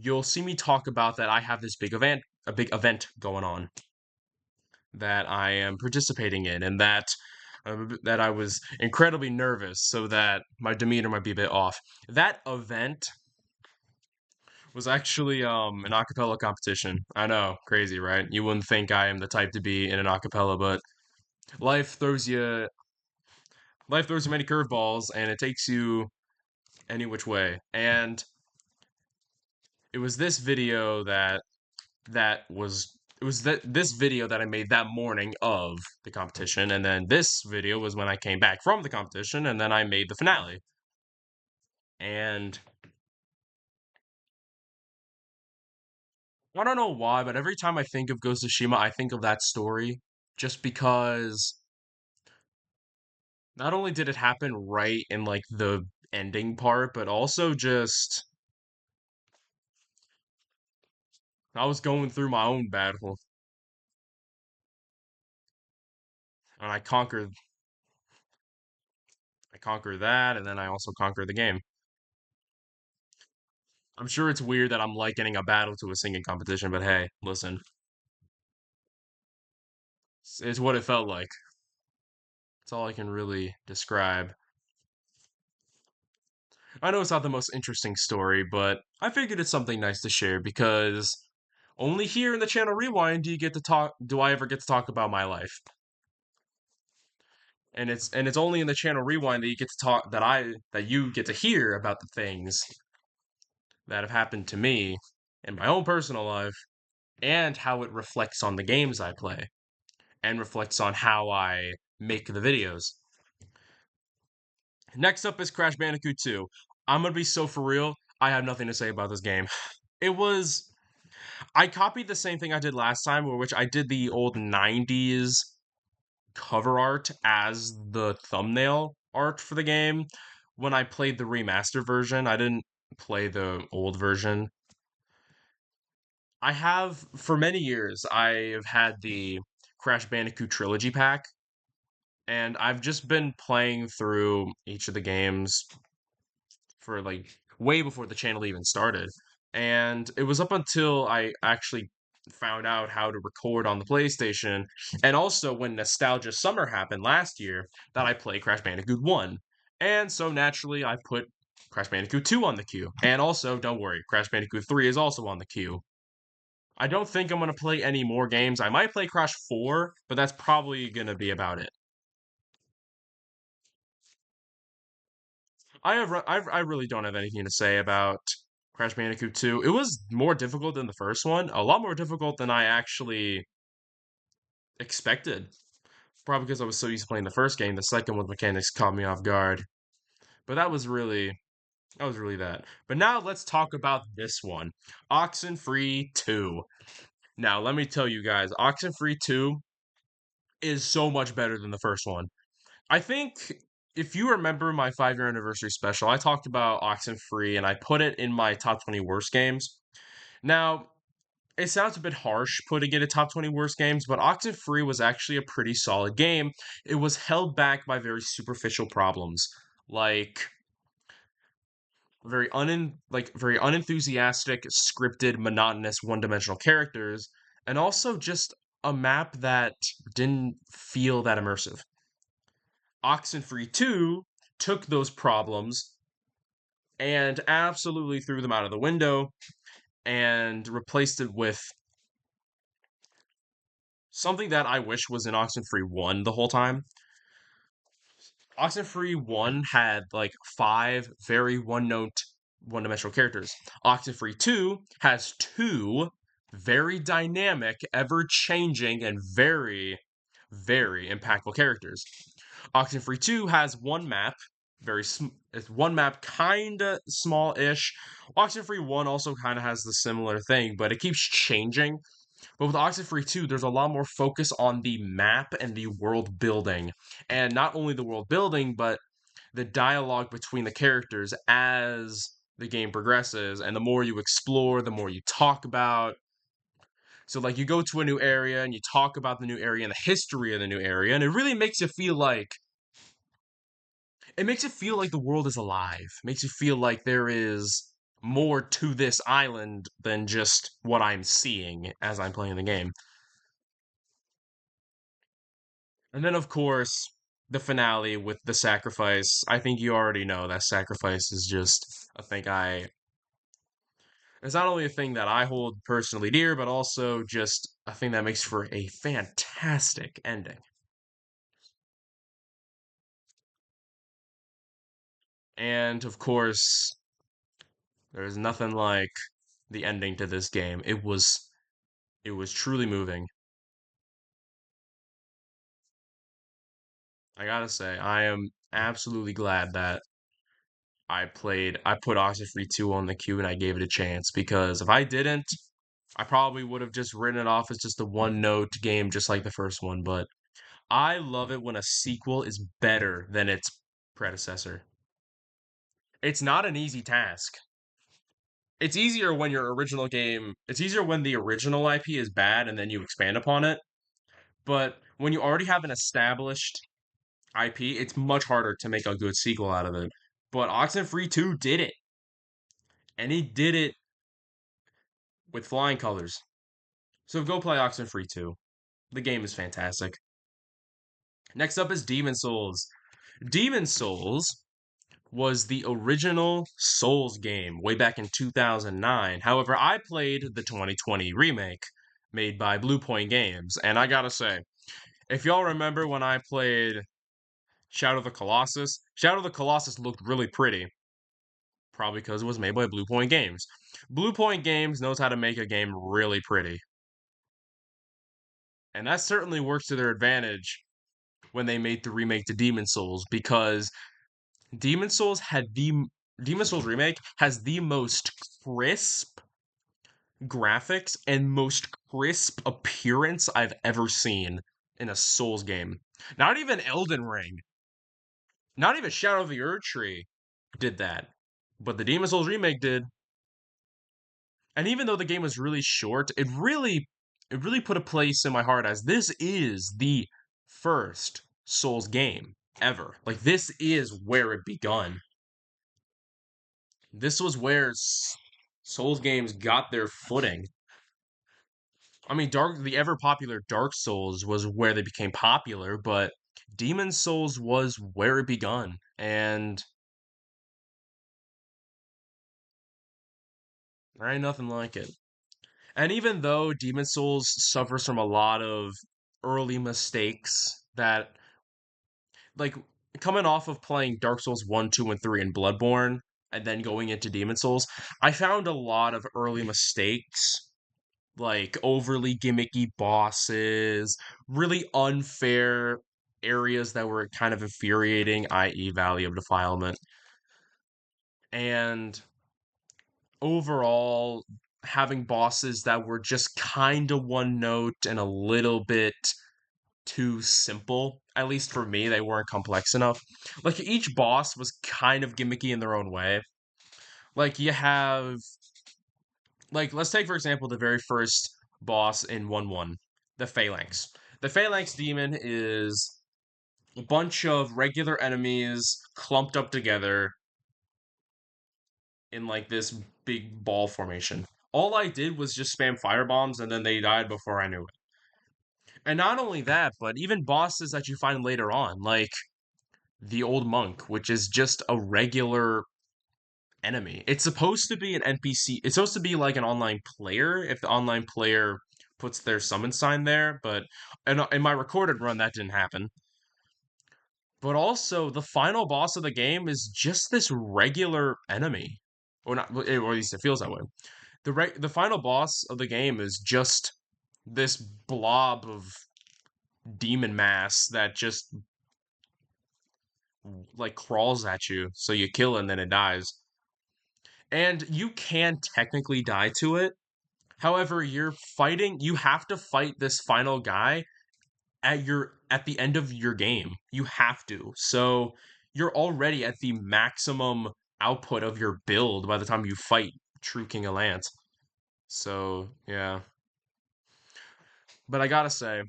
you'll see me talk about that I have this big event going on that I am participating in, and that I was incredibly nervous, so that my demeanor might be a bit off. That event was actually an acapella competition. I know, crazy, right? You wouldn't think I am the type to be in an acapella, but life throws you life throws you many curveballs, and it takes you any which way. And it was this video that was it was this video that I made that morning of the competition, and then this video was when I came back from the competition, and then I made the finale. And I don't know why, but every time I think of Ghost of Tsushima, I think of that story, just because not only did it happen right in like the ending part, but also just I was going through my own battle and I conquered that, and then I also conquered the game. I'm sure it's weird that I'm likening a battle to a singing competition, but hey, listen, it's what it felt like. It's all I can really describe. I know it's not the most interesting story, but I figured it's something nice to share because only here in the channel Rewind do I ever get to talk about my life. And it's only in the channel Rewind that you get to talk that you get to hear about the things that have happened to me in my own personal life and how it reflects on the games I play and reflects on how I make the videos. Next up is Crash Bandicoot 2. I'm gonna be so for real. I have nothing to say about this game. It was I copied the same thing I did last time, which I did the old 90s cover art as the thumbnail art for the game. When I played the remaster version, I didn't play the old version. I have, for many years, I have had the Crash Bandicoot Trilogy pack, and I've just been playing through each of the games for like way before the channel even started. And it was up until I actually found out how to record on the PlayStation, and also when Nostalgia Summer happened last year, that I played Crash Bandicoot 1. And so naturally, I put Crash Bandicoot 2 on the queue. And also, don't worry, Crash Bandicoot 3 is also on the queue. I don't think I'm going to play any more games. I might play Crash 4, but that's probably going to be about it. I really don't have anything to say about Crash Bandicoot 2. It was more difficult than the first one, a lot more difficult than I actually expected. Probably because I was so used to playing the first game, the second one's mechanics caught me off guard. But that was really that. But now let's talk about this one, Oxenfree 2. Now let me tell you guys, Oxenfree 2 is so much better than the first one. I think if you remember my 5 year anniversary special, I talked about Oxenfree and I put it in my top 20 worst games. Now, it sounds a bit harsh putting it in top 20 worst games, but Oxenfree was actually a pretty solid game. It was held back by very superficial problems, like very unenthusiastic, scripted, monotonous, one-dimensional characters, and also just a map that didn't feel that immersive. Oxenfree 2 took those problems and absolutely threw them out of the window and replaced it with something that I wish was in Oxenfree 1 the whole time. Oxenfree 1 had like 5 very one dimensional characters. Oxenfree 2 has 2 very dynamic, ever changing, and very impactful characters. Oxenfree 2 has one map, it's one map, kinda small-ish. Oxenfree 1 also kind of has the similar thing, but it keeps changing. But with Oxenfree 2, there's a lot more focus on the map and the world building. And not only the world building, but the dialogue between the characters as the game progresses. And the more you explore, the more you talk about. So, like, you go to a new area and you talk about the new area and the history of the new area, and it really makes it feel like the world is alive. Makes you feel like there is more to this island than just what I'm seeing as I'm playing the game. And then, of course, the finale with the sacrifice. I think you already know that sacrifice is just a thing it's not only a thing that I hold personally dear, but also just a thing that makes for a fantastic ending. And of course, there's nothing like the ending to this game. It was truly moving. I gotta say, I am absolutely glad that I put Oxenfree 2 on the queue and I gave it a chance because if I didn't, I probably would have just written it off as just a one note game just like the first one. But I love it when a sequel is better than its predecessor. It's not an easy task. It's easier when the original IP is bad and then you expand upon it. But when you already have an established IP, it's much harder to make a good sequel out of it. But Oxenfree 2 did it, and he did it with flying colors. So go play Oxenfree 2. The game is fantastic. Next up is Demon Souls. Demon Souls was the original Souls game way back in 2009. However, I played the 2020 remake made by Blue Point Games, and I gotta say, if y'all remember when I played Shadow of the Colossus, Shadow of the Colossus looked really pretty, probably because it was made by Blue Point Games. Blue Point Games knows how to make a game really pretty, and that certainly works to their advantage when they made the remake to Demon Souls because Demon Souls had the Demon Souls remake has the most crisp graphics and most crisp appearance I've ever seen in a Souls game. Not even Elden Ring, not even Shadow of the Erdtree did that, but the Demon Souls remake did. And even though the game was really short, it really put a place in my heart as this is the first Souls game ever. Like this is where it begun. This was where Souls games got their footing. I mean, the ever popular Dark Souls was where they became popular, but Demon Souls was where it begun, and there ain't nothing like it. And even though Demon Souls suffers from a lot of early mistakes that, like, coming off of playing Dark Souls 1, 2, and 3 and Bloodborne, and then going into Demon Souls, I found a lot of early mistakes, like overly gimmicky bosses, really unfair areas that were kind of infuriating, i.e., Valley of Defilement, and overall having bosses that were just kind of one note and a little bit too simple. At least for me, they weren't complex enough. Like each boss was kind of gimmicky in their own way. Like you have, like, let's take for example the very first boss in 1-1, the Phalanx. The Phalanx demon is a bunch of regular enemies clumped up together in like this big ball formation. All I did was just spam fire bombs and then they died before I knew it. And not only that, but even bosses that you find later on, like the old monk, which is just a regular enemy. It's supposed to be an NPC. It's supposed to be like an online player if the online player puts their summon sign there, but in my recorded run that didn't happen. But also the final boss of the game is just this regular enemy. Or not, or at least it feels that way. The final boss of the game is just this blob of demon mass that just like crawls at you, so you kill it and then it dies. And you can technically die to it. However, you have to fight this final guy at the end of your game. You have to. So you're already at the maximum output of your build by the time you fight True King of Lance. So, yeah. But I gotta say,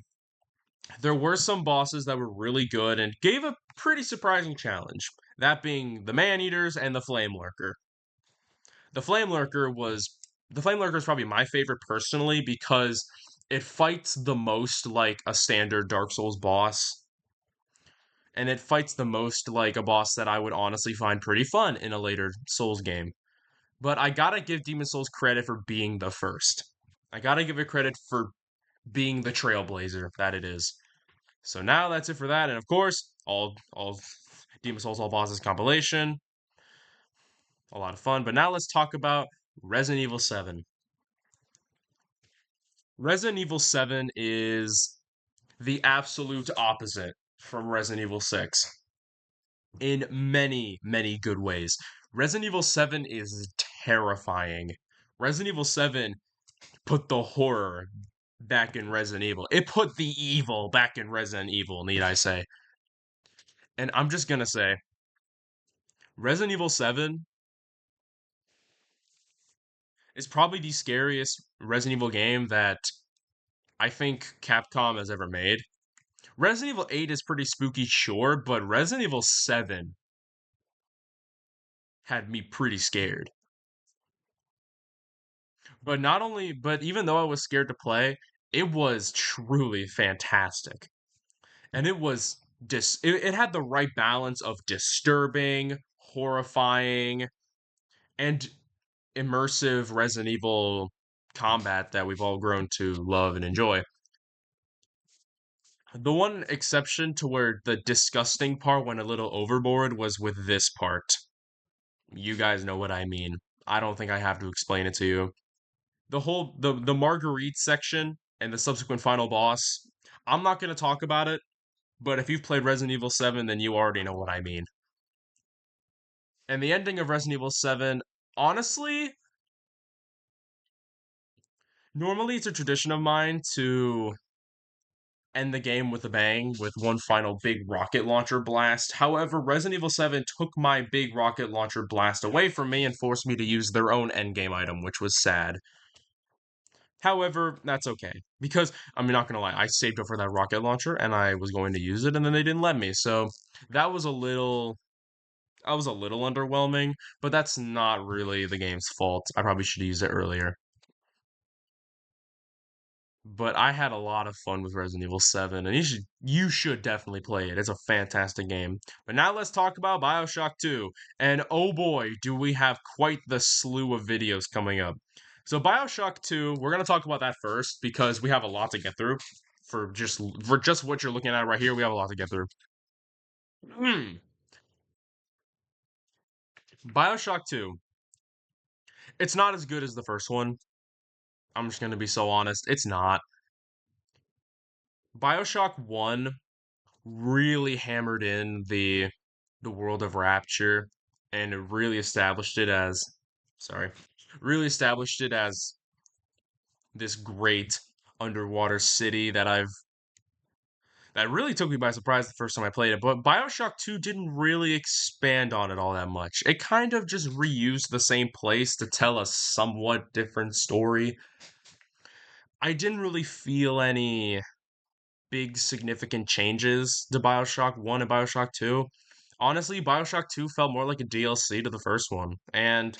there were some bosses that were really good and gave a pretty surprising challenge. That being the Man Eaters and the Flame Lurker. The Flame Lurker was the Flame Lurker is probably my favorite personally because it fights the most like a standard Dark Souls boss, and it fights the most like a boss that I would honestly find pretty fun in a later Souls game. But I gotta give Demon Souls credit for being the first. I gotta give it credit for being the trailblazer that it is. So now that's it for that, and of course, all Demon Souls All Bosses compilation, a lot of fun. But now let's talk about Resident Evil 7. Resident Evil 7 is the absolute opposite from Resident Evil 6 in many, many good ways. Resident Evil 7 is terrifying. Resident Evil 7 put the horror back in Resident Evil. It put the evil back in Resident Evil, need I say. And I'm just gonna say, Resident Evil 7 is probably the scariest Resident Evil game that I think Capcom has ever made. Resident Evil 8 is pretty spooky, sure, but Resident Evil 7 had me pretty scared. But even though I was scared to play, it was truly fantastic. And it had the right balance of disturbing, horrifying, and immersive Resident Evil combat that we've all grown to love and enjoy. The one exception to where the disgusting part went a little overboard was with this part. You guys know what I mean. I don't think I have to explain it to you. The Marguerite section and the subsequent final boss. I'm not going to talk about it, but if you've played Resident Evil 7, then you already know what I mean. And the ending of Resident Evil 7, honestly, normally it's a tradition of mine to end the game with a bang with one final big rocket launcher blast. However, Resident Evil 7 took my big rocket launcher blast away from me and forced me to use their own endgame item, which was sad. However, that's okay. Because, I'm not gonna lie, I saved up for that rocket launcher and I was going to use it and then they didn't let me. So that was a little I was a little underwhelming, but that's not really the game's fault. I probably should have used it earlier. But I had a lot of fun with Resident Evil 7, and you should definitely play it. It's a fantastic game. But now let's talk about BioShock 2. And oh boy, do we have quite the slew of videos coming up. So BioShock 2, we're gonna talk about that first because we have a lot to get through. For just what you're looking at right here, we have a lot to get through. BioShock 2. It's not as good as the first one. I'm just gonna be so honest. It's not. BioShock 1 really hammered in the world of Rapture and it really established it as sorry, really established it as this great underwater city that really took me by surprise the first time I played it. But BioShock 2 didn't really expand on it all that much. It kind of just reused the same place to tell a somewhat different story. I didn't really feel any big significant changes to BioShock 1 and BioShock 2. Honestly, BioShock 2 felt more like a DLC to the first one. And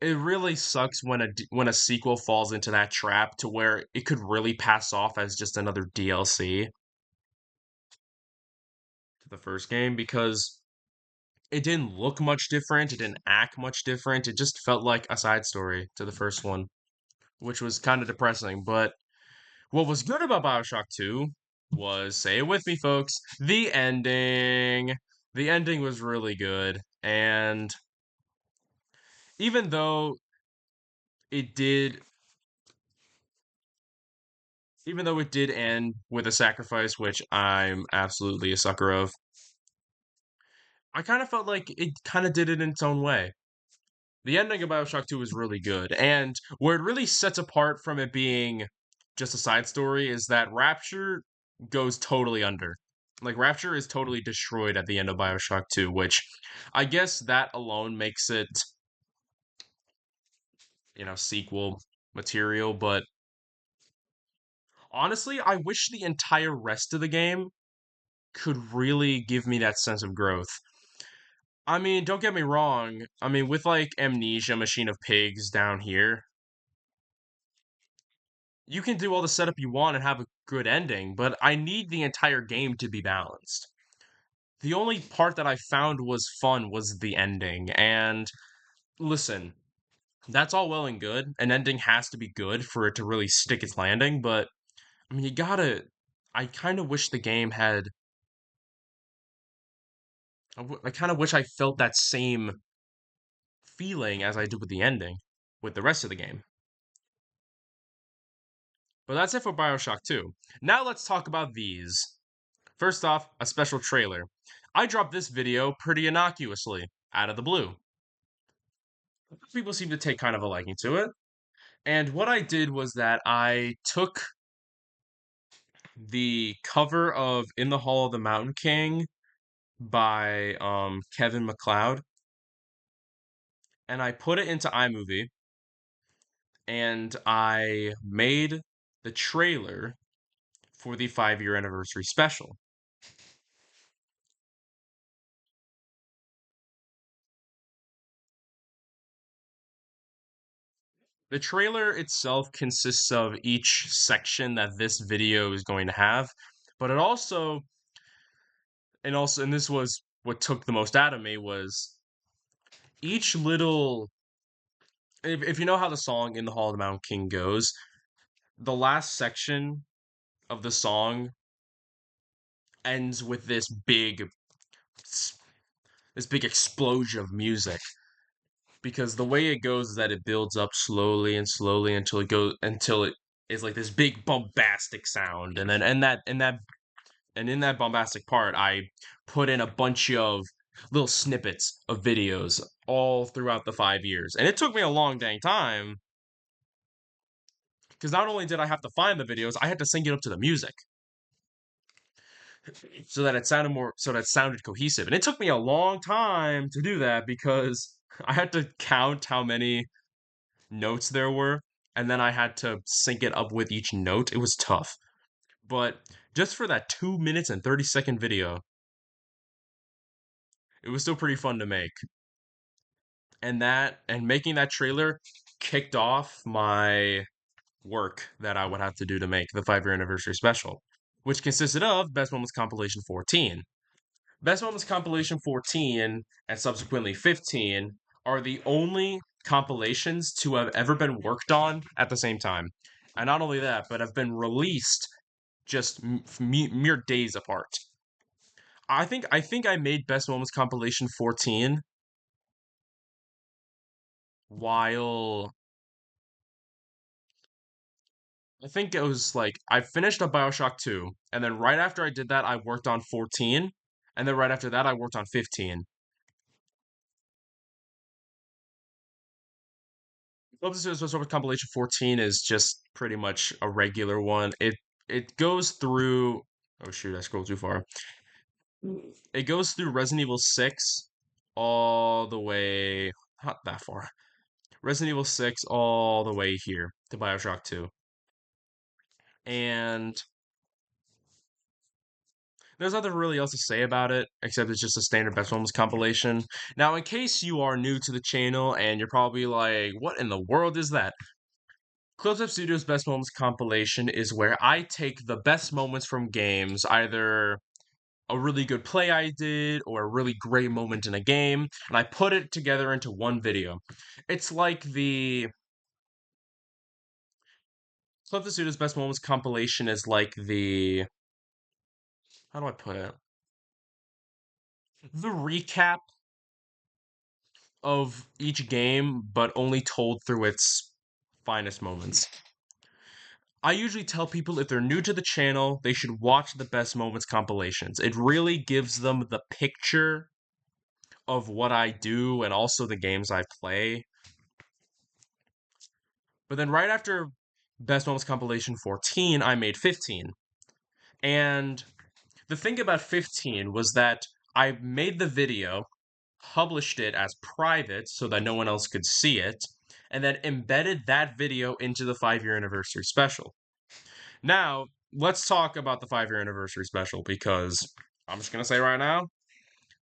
it really sucks when when a sequel falls into that trap to where it could really pass off as just another DLC to the first game because it didn't look much different, it didn't act much different. It just felt like a side story to the first one, which was kind of depressing, but what was good about BioShock 2 was, say it with me, folks, the ending. The ending was really good. And even though it did, even though it did end with a sacrifice, which I'm absolutely a sucker of, I kind of felt like it kind of did it in its own way. The ending of BioShock 2 is really good. And where it really sets apart from it being just a side story is that Rapture goes totally under. Like, Rapture is totally destroyed at the end of BioShock 2, which I guess that alone makes it, sequel material. But honestly, I wish the entire rest of the game could really give me that sense of growth. I mean, don't get me wrong. I mean, with like Amnesia, Machine of Pigs down here, you can do all the setup you want and have a good ending, but I need the entire game to be balanced. The only part that I found was fun was the ending. And listen, that's all well and good. An ending has to be good for it to really stick its landing, but I mean, you gotta. I kind of wish the game had. I kind of wish I felt that same feeling as I did with the ending with the rest of the game. But that's it for Bioshock 2. Now let's talk about these. First off, a special trailer. I dropped this video pretty innocuously, out of the blue. People seem to take kind of a liking to it. And what I did was that I took the cover of In the Hall of the Mountain King by Kevin MacLeod and I put it into iMovie and I made the trailer for the 5-year anniversary special. The trailer itself consists of each section that this video is going to have, but and this was what took the most out of me was each little if you know how the song In the Hall of the Mountain King goes, the last section of the song ends with this big explosion of music because the way it goes is that it builds up slowly and slowly until it is like this big bombastic sound and then and in that bombastic part I put in a bunch of little snippets of videos all throughout the 5 years. And it took me a long dang time because not only did I have to find the videos, I had to sync it up to the music so that it sounded cohesive. And it took me a long time to do that because I had to count how many notes there were, and then I had to sync it up with each note. It was tough. But just for that 2 minutes and 30-second video, it was still pretty fun to make. And making that trailer kicked off my work that I would have to do to make the 5 year anniversary special, which consisted of Best Moments Compilation 14. Best Moments Compilation 14 and subsequently 15 are the only compilations to have ever been worked on at the same time. And not only that, but have been released just mere days apart. I think I made Best Moments Compilation 14 while I think it was like I finished up BioShock 2, and then right after I did that, I worked on 14, and then right after that, I worked on 15. Love to Special Compilation 14 is just pretty much a regular one. It goes through. Oh shoot, I scrolled too far. It goes through Resident Evil 6 all the way, not that far. Resident Evil 6 all the way here to BioShock 2. And there's nothing really else to say about it, except it's just a standard Best Moments compilation. Now, in case you are new to the channel and you're probably like, what in the world is that? Clubstep Studios Best Moments compilation is where I take the best moments from games, either a really good play I did or a really great moment in a game, and I put it together into one video. It's like the Clubstep Studios Best Moments compilation is like the, how do I put it? The recap of each game, but only told through its finest moments. I usually tell people if they're new to the channel, they should watch the Best Moments compilations. It really gives them the picture of what I do and also the games I play. But then right after Best Moments compilation 14, I made 15. And the thing about 15 was that I made the video, published it as private so that no one else could see it, and then embedded that video into the 5 year anniversary special. Now, let's talk about the 5 year anniversary special because I'm just going to say right now,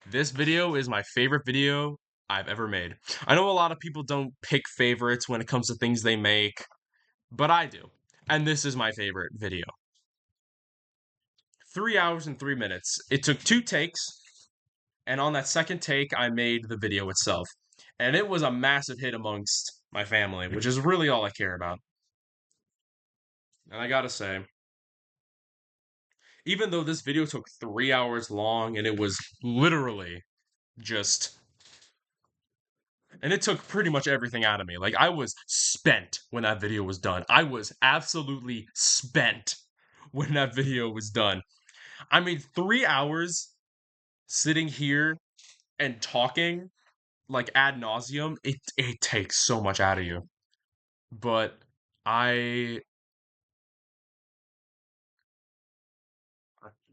this video is my favorite video I've ever made. I know a lot of people don't pick favorites when it comes to things they make, but I do. And this is my favorite video. 3 hours and 3 minutes. It took 2 takes, and on that second take, I made the video itself. And it was a massive hit amongst my family, which is really all I care about. And I gotta say, even though this video took 3 hours long and it was literally just, and it took pretty much everything out of me. Like, I was spent when that video was done. I was absolutely spent when that video was done. I mean, 3 hours sitting here and talking like ad nauseum, it takes so much out of you. But I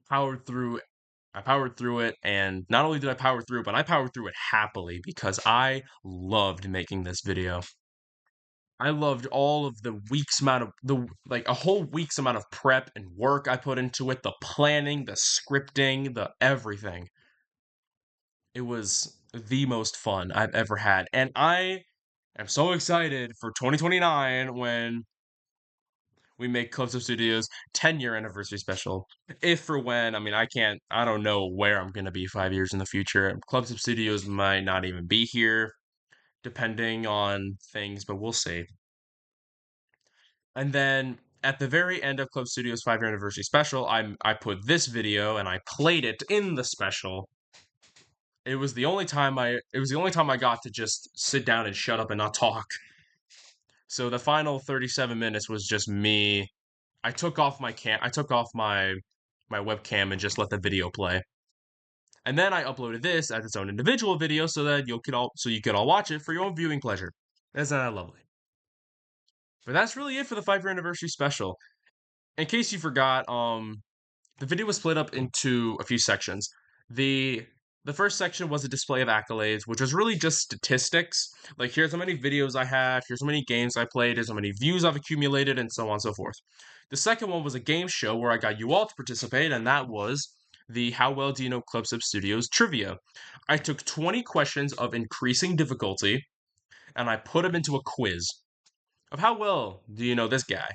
powered through I powered through it, and not only did I power through it, but I powered through it happily because I loved making this video. I loved all of the week's amount of a whole week's amount of prep and work I put into it, the planning, the scripting, the everything. It was the most fun I've ever had. And I am so excited for 2029 when we make Clubstep Studios 10-year anniversary special. If for when, I mean, I don't know where I'm going to be 5 years in the future. Clubstep Studios might not even be here, depending on things, but we'll see. And then at the very end of Club Studios 5 year anniversary special, I put this video and I played it in the special. It was the only time I got to just sit down and shut up and not talk. So the final 37 minutes was just me. I took off my webcam and just let the video play. And then I uploaded this as its own individual video so that you could all watch it for your own viewing pleasure. Isn't that lovely? But that's really it for the 5 year anniversary special. In case you forgot, the video was split up into a few sections. The the first section was a display of accolades, which was really just statistics. Like, here's how many videos I have, here's how many games I played, here's how many views I've accumulated, and so on and so forth. The second one was a game show where I got you all to participate, and that was the How Well Do You Know Clubstep Studios trivia. I took 20 questions of increasing difficulty, and I put them into a quiz of how well do you know this guy.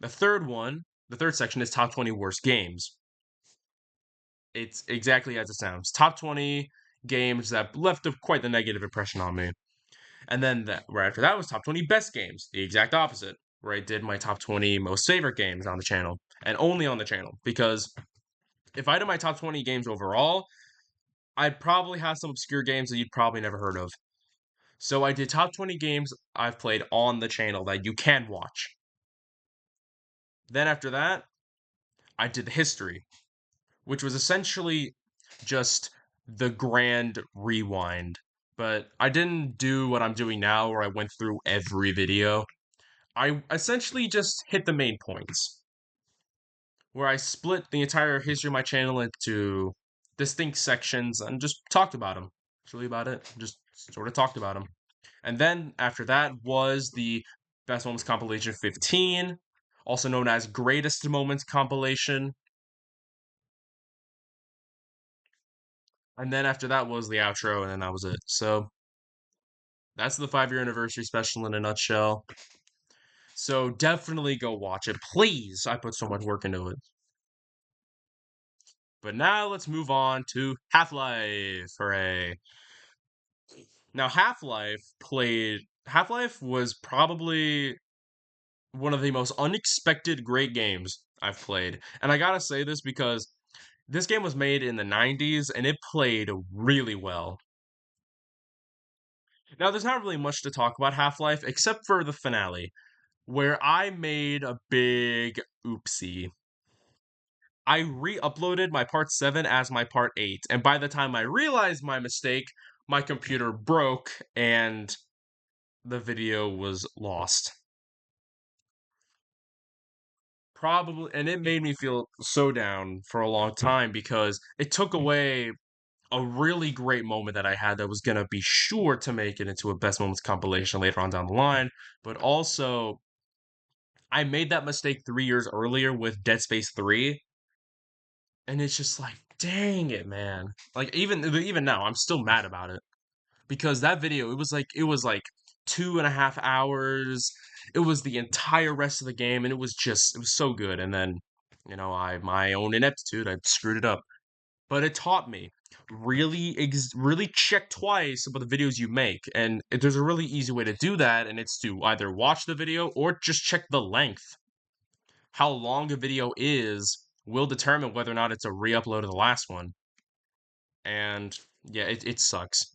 The third section is top 20 worst games. It's exactly as it sounds. Top 20 games that left quite the negative impression on me. And then right after that was top 20 best games, the exact opposite, where I did my top 20 most favorite games on the channel and only on the channel. Because if I did my top 20 games overall, I'd probably have some obscure games that you'd probably never heard of. So I did top 20 games I've played on the channel that you can watch. Then after that, I did the history, which was essentially just the grand rewind. But I didn't do what I'm doing now, where I went through every video. I essentially just hit the main points, where I split the entire history of my channel into distinct sections and just talked about them. That's really about it. Just sort of talked about them. And then after that was the Best Moments Compilation 15, also known as Greatest Moments Compilation. And then after that was the outro, and then that was it. So that's the 5 year anniversary special in a nutshell. So definitely go watch it. Please. I put so much work into it. But now let's move on to Half-Life. Hooray. Now Half-Life was probably one of the most unexpected great games I've played. And I gotta say this because this game was made in the 90s and it played really well. Now, there's not really much to talk about Half-Life except for the finale, where I made a big oopsie. I re-uploaded my part 7 as my part 8, and by the time I realized my mistake, my computer broke and the video was lost. Probably, and it made me feel so down for a long time because it took away a really great moment that I had that was gonna be sure to make it into a best moments compilation later on down the line, but also I made that mistake 3 years earlier with Dead Space 3, and it's just like, dang it, man. Like even now, I'm still mad about it because that video, it was like 2.5 hours. It was the entire rest of the game, and it was so good. And then, I my own ineptitude, I screwed it up. But it taught me really check twice about the videos you make, and there's a really easy way to do that, and it's to either watch the video or just check the length. How long a video is will determine whether or not it's a re-upload of the last one. And yeah, it sucks.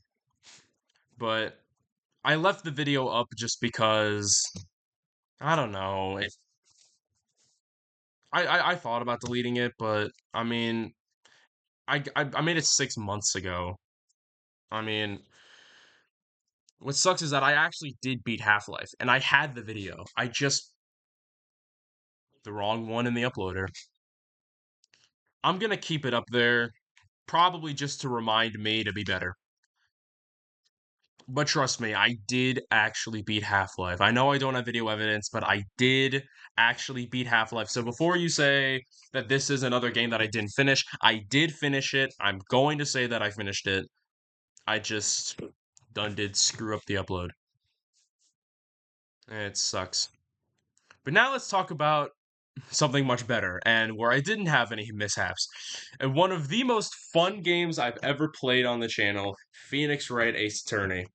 But I left the video up just because I don't know. I thought about deleting it, but I mean, I made it 6 months ago. I mean, what sucks is that I actually did beat Half-Life, and I had the video. I just the wrong one in the uploader. I'm gonna keep it up there, probably just to remind me to be better. But trust me, I did actually beat Half-Life. I know I don't have video evidence, but I did actually beat Half-Life. So before you say that this is another game that I didn't finish, I did finish it. I'm going to say that I finished it. I just done did screw up the upload. It sucks. But now let's talk about something much better and where I didn't have any mishaps. And one of the most fun games I've ever played on the channel, Phoenix Wright Ace Attorney.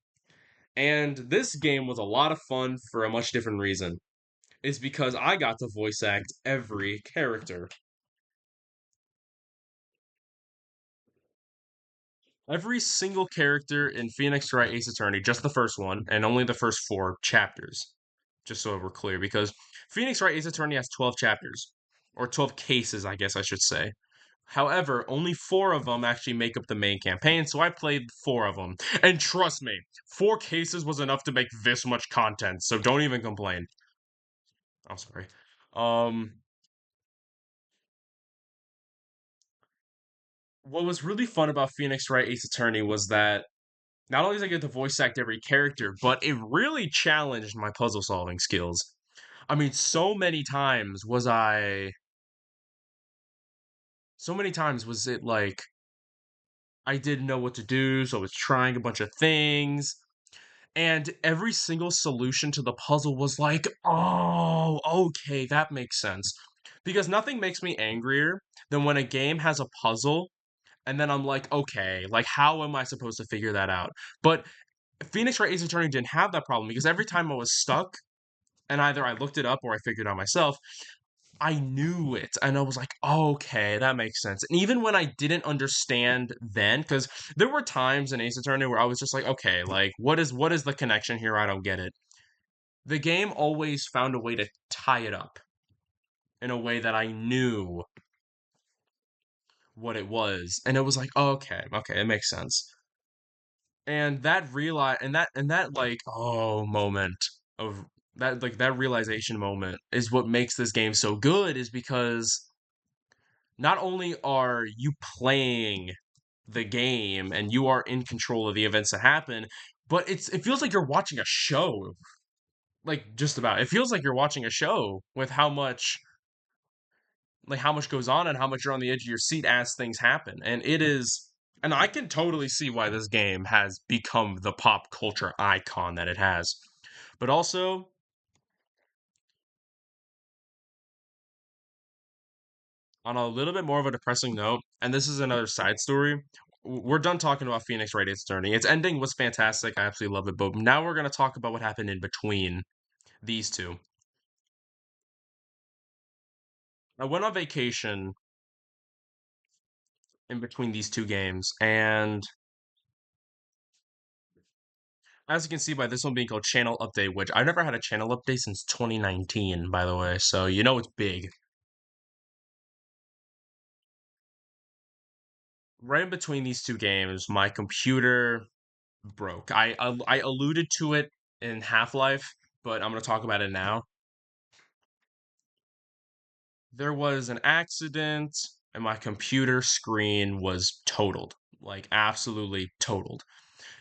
And this game was a lot of fun for a much different reason. It's because I got to voice act every character. Every single character in Phoenix Wright Ace Attorney, just the first one, and only the first 4 chapters. Just so we're clear, because Phoenix Wright Ace Attorney has 12 chapters. Or 12 cases, I guess I should say. However, only four of them actually make up the main campaign, so I played four of them. And trust me, four cases was enough to make this much content, so don't even complain. I'm sorry. Um, what was really fun about Phoenix Wright Ace Attorney was that not only did I get to voice act every character, but it really challenged my puzzle solving skills. I mean, so many times was it like I didn't know what to do, so I was trying a bunch of things, and every single solution to the puzzle was like, oh, okay, that makes sense. Because nothing makes me angrier than when a game has a puzzle and then I'm like, okay, like how am I supposed to figure that out? But Phoenix Wright Ace Attorney didn't have that problem because every time I was stuck and either I looked it up or I figured it out myself, I knew it and I was like, okay, that makes sense. And even when I didn't understand then, because there were times in Ace Attorney where I was just like, okay, like what is the connection here? I don't get it. The game always found a way to tie it up in a way that I knew what it was. And it was like, oh, okay, it makes sense. And that like moment of that realization moment is what makes this game so good is because not only are you playing the game and you are in control of the events that happen, but it feels like you're watching a show. Like just about. It feels like you're watching a show with how much goes on and how much you're on the edge of your seat as things happen. And I can totally see why this game has become the pop culture icon that it has. But also, on a little bit more of a depressing note, and this is another side story. We're done talking about Phoenix Wright Its Journey. Its ending was fantastic. I absolutely love it. But now we're going to talk about what happened in between these two. I went on vacation in between these two games, and as you can see by this one being called Channel Update, which I've never had a channel update since 2019, by the way, so you know it's big. Right in between these two games, my computer broke. I alluded to it in Half-Life, but I'm going to talk about it now. There was an accident and my computer screen was totaled, like absolutely totaled.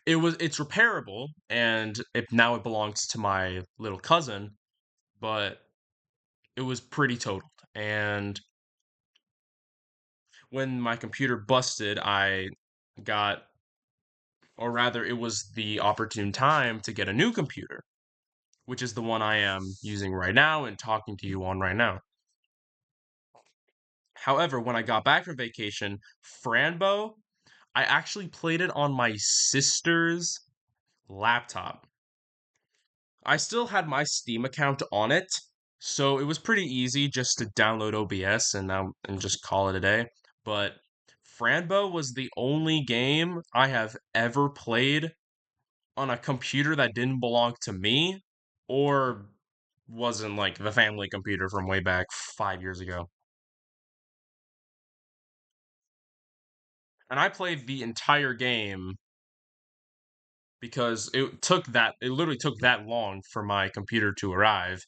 It's repairable and it belongs to my little cousin, but it was pretty totaled. And when my computer busted, I got or rather it was the opportune time to get a new computer, which is the one I am using right now and talking to you on right now. However, when I got back from vacation, Franbo, I actually played it on my sister's laptop. I still had my Steam account on it, so it was pretty easy just to download OBS and just call it a day. But Franbo was the only game I have ever played on a computer that didn't belong to me or wasn't like the family computer from way back 5 years ago. And I played the entire game because it literally took that long for my computer to arrive.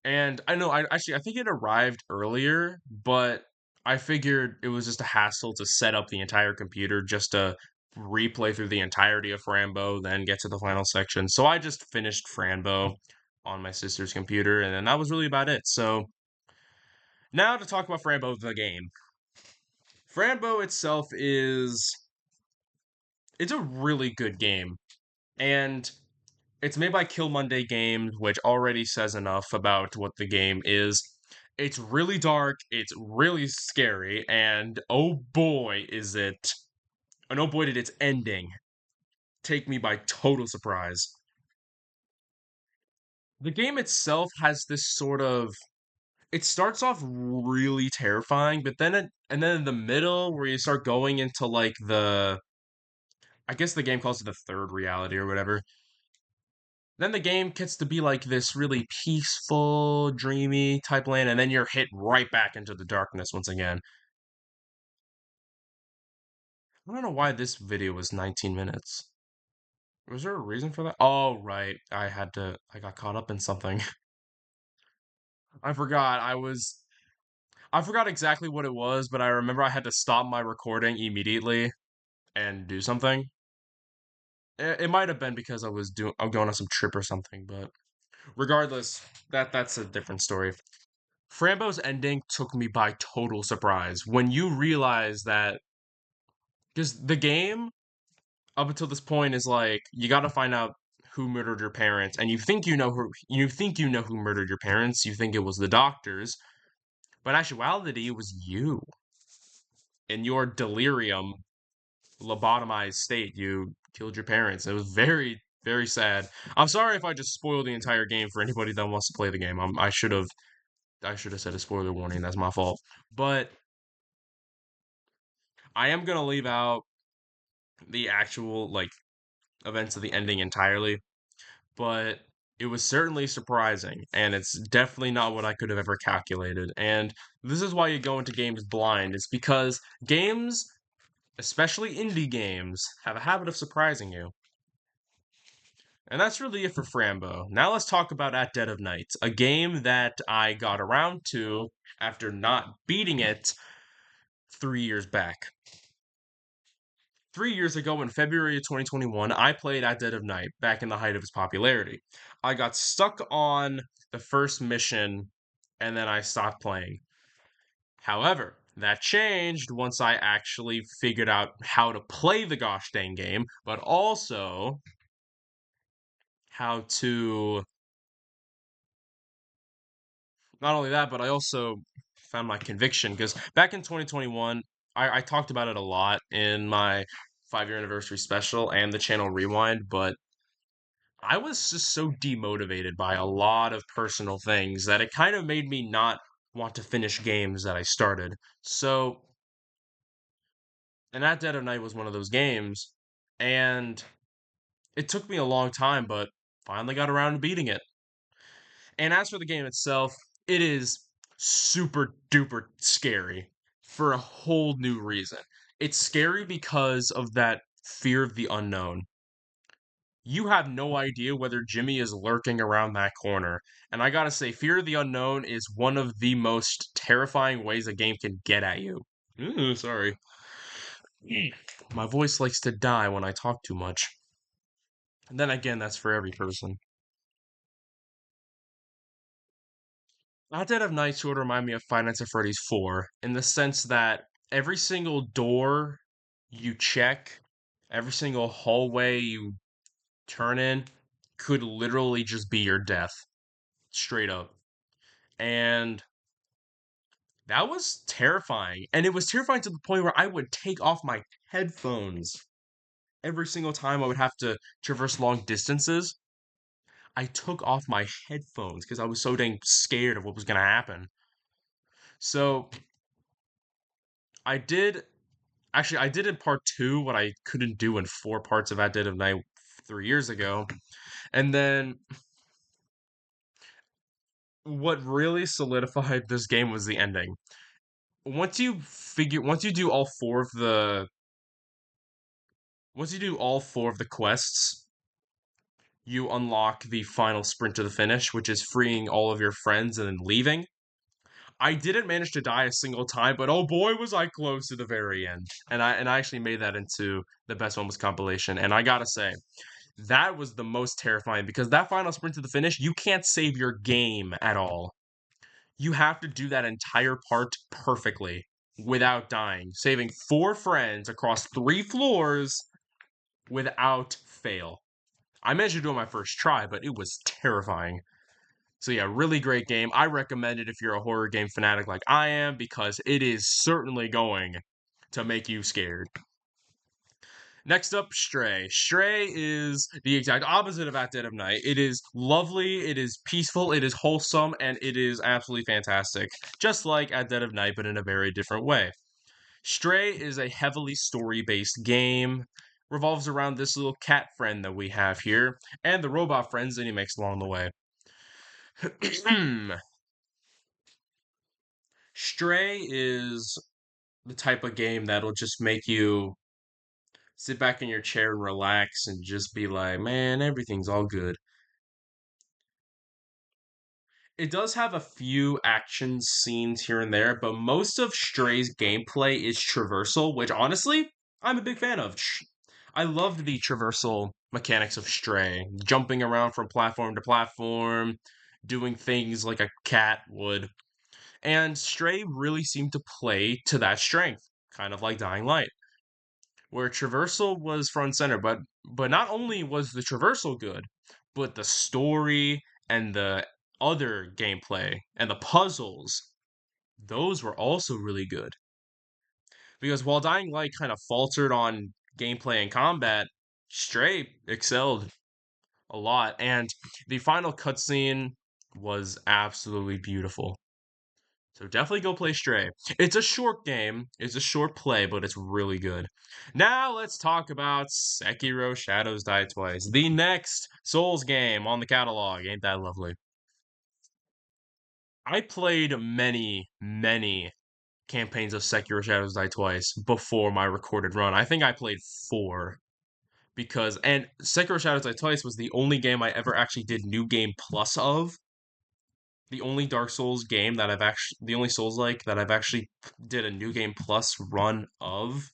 And I know I think it arrived earlier, but I figured it was just a hassle to set up the entire computer just to replay through the entirety of Frambo, then get to the final section. So I just finished Frambo on my sister's computer, and then that was really about it. So now to talk about Frambo the game. Frambo itself it's a really good game. And it's made by Kill Monday Games, which already says enough about what the game is. It's really dark, it's really scary, and oh boy, and oh boy, did its ending take me by total surprise. The game itself has this sort of it starts off really terrifying, but and then in the middle where you start going into like I guess the game calls it the third reality or whatever. Then the game gets to be like this really peaceful, dreamy type land, and then you're hit right back into the darkness once again. I don't know why this video was 19 minutes. Was there a reason for that? Oh, right. I got caught up in something. I forgot. I forgot exactly what it was, but I remember I had to stop my recording immediately and do something. It might have been because I'm going on some trip or something, but regardless, that's a different story. Frambo's ending took me by total surprise when you realize that because the game up until this point is like you got to find out who murdered your parents, and you know who murdered your parents. You think it was the doctors, but in actuality, it was you in your delirium, lobotomized state. You killed your parents. It was very very sad. I'm sorry if I just spoiled the entire game for anybody that wants to play the game. I should have said a spoiler warning. That's my fault. But I am gonna leave out the actual like events of the ending entirely, but it was certainly surprising, and it's definitely not what I could have ever calculated. And this is why you go into games blind. It's because games, especially indie games, have a habit of surprising you. And that's really it for Frambo. Now let's talk about At Dead of Night, a game that I got around to after not beating it 3 years back. 3 years ago in February of 2021, I played At Dead of Night back in the height of its popularity. I got stuck on the first mission and then I stopped playing. However, that changed once I actually figured out how to play the gosh dang game, but also how to. Not only that, but I also found my conviction because back in 2021, I talked about it a lot in my 5 year anniversary special and the channel Rewind, but I was just so demotivated by a lot of personal things that it kind of made me not want to finish games that I started. So, and That Dead of Night was one of those games, and it took me a long time, but finally got around to beating it. And as for the game itself, it is super duper scary for a whole new reason. It's scary because of that fear of the unknown. You have no idea whether Jimmy is lurking around that corner. And I gotta say, fear of the unknown is one of the most terrifying ways a game can get at you. Ooh, sorry. My voice likes to die when I talk too much. And then again, that's for every person. Dead of Night sort of remind me of Five Nights at Freddy's 4 in the sense that every single door you check, every single hallway you turn in could literally just be your death. Straight up. And that was terrifying. And it was terrifying to the point where I would take off my headphones every single time I would have to traverse long distances. I took off my headphones because I was so dang scared of what was going to happen. So I did actually I did in part two what I couldn't do in four parts of At Dead of Night 3 years ago. And then what really solidified this game was the ending. Once you do all four of the once you do all four of the quests, you unlock the final sprint to the finish, which is freeing all of your friends and then leaving. I didn't manage to die a single time, but oh boy was I close to the very end. And I actually made that into the best moments compilation. And I gotta say, that was the most terrifying because that final sprint to the finish, you can't save your game at all. You have to do that entire part perfectly without dying, saving four friends across 3 floors without fail. I managed to do it my first try, but it was terrifying. So yeah, really great game. I recommend it if you're a horror game fanatic like I am because it is certainly going to make you scared. Next up, Stray. Stray is the exact opposite of At Dead of Night. It is lovely, it is peaceful, it is wholesome, and it is absolutely fantastic. Just like At Dead of Night, but in a very different way. Stray is a heavily story-based game. Revolves around this little cat friend that we have here, and the robot friends that he makes along the way. Stray is the type of game that'll just make you sit back in your chair and relax and just be like, man, everything's all good. It does have a few action scenes here and there, but most of Stray's gameplay is traversal, which honestly, I'm a big fan of. I loved the traversal mechanics of Stray, jumping around from platform to platform, doing things like a cat would. And Stray really seemed to play to that strength, kind of like Dying Light, where traversal was front and center. But not only was the traversal good, but the story and the other gameplay and the puzzles, those were also really good. Because while Dying Light kind of faltered on gameplay and combat, Stray excelled a lot, and the final cutscene was absolutely beautiful. So definitely go play Stray. It's a short game, it's a short play, but it's really good. Now let's talk about Sekiro Shadows Die Twice, the next Souls game on the catalog. Ain't that lovely? I played many campaigns of Sekiro Shadows Die Twice before my recorded run. I think I played four and Sekiro Shadows Die Twice was the only game I ever actually did New Game Plus of. The only Dark Souls game that the only Souls like that I've actually did a New Game Plus run of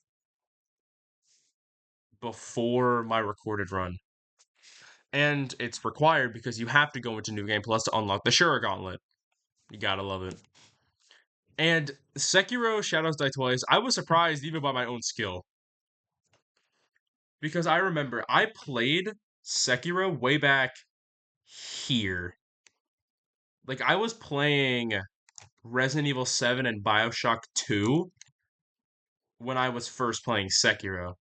before my recorded run. And it's required because you have to go into New Game Plus to unlock the Shura Gauntlet. You gotta love it. And Sekiro Shadows Die Twice, I was surprised even by my own skill. Because I remember I played Sekiro way back here. Like I was playing Resident Evil 7 and BioShock 2 when I was first playing Sekiro.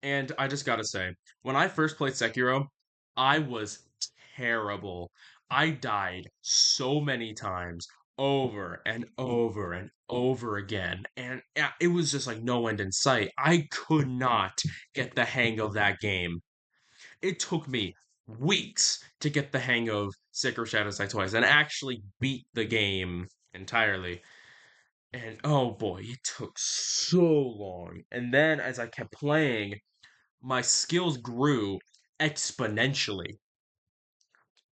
And I just gotta say, when I first played Sekiro, I was terrible. I died so many times, over and over and over again. And it was just like no end in sight. I could not get the hang of that game. It took me weeks to get the hang of Sekiro Shadows Die Twice and actually beat the game entirely. And oh boy, it took so long. And then as I kept playing, my skills grew exponentially.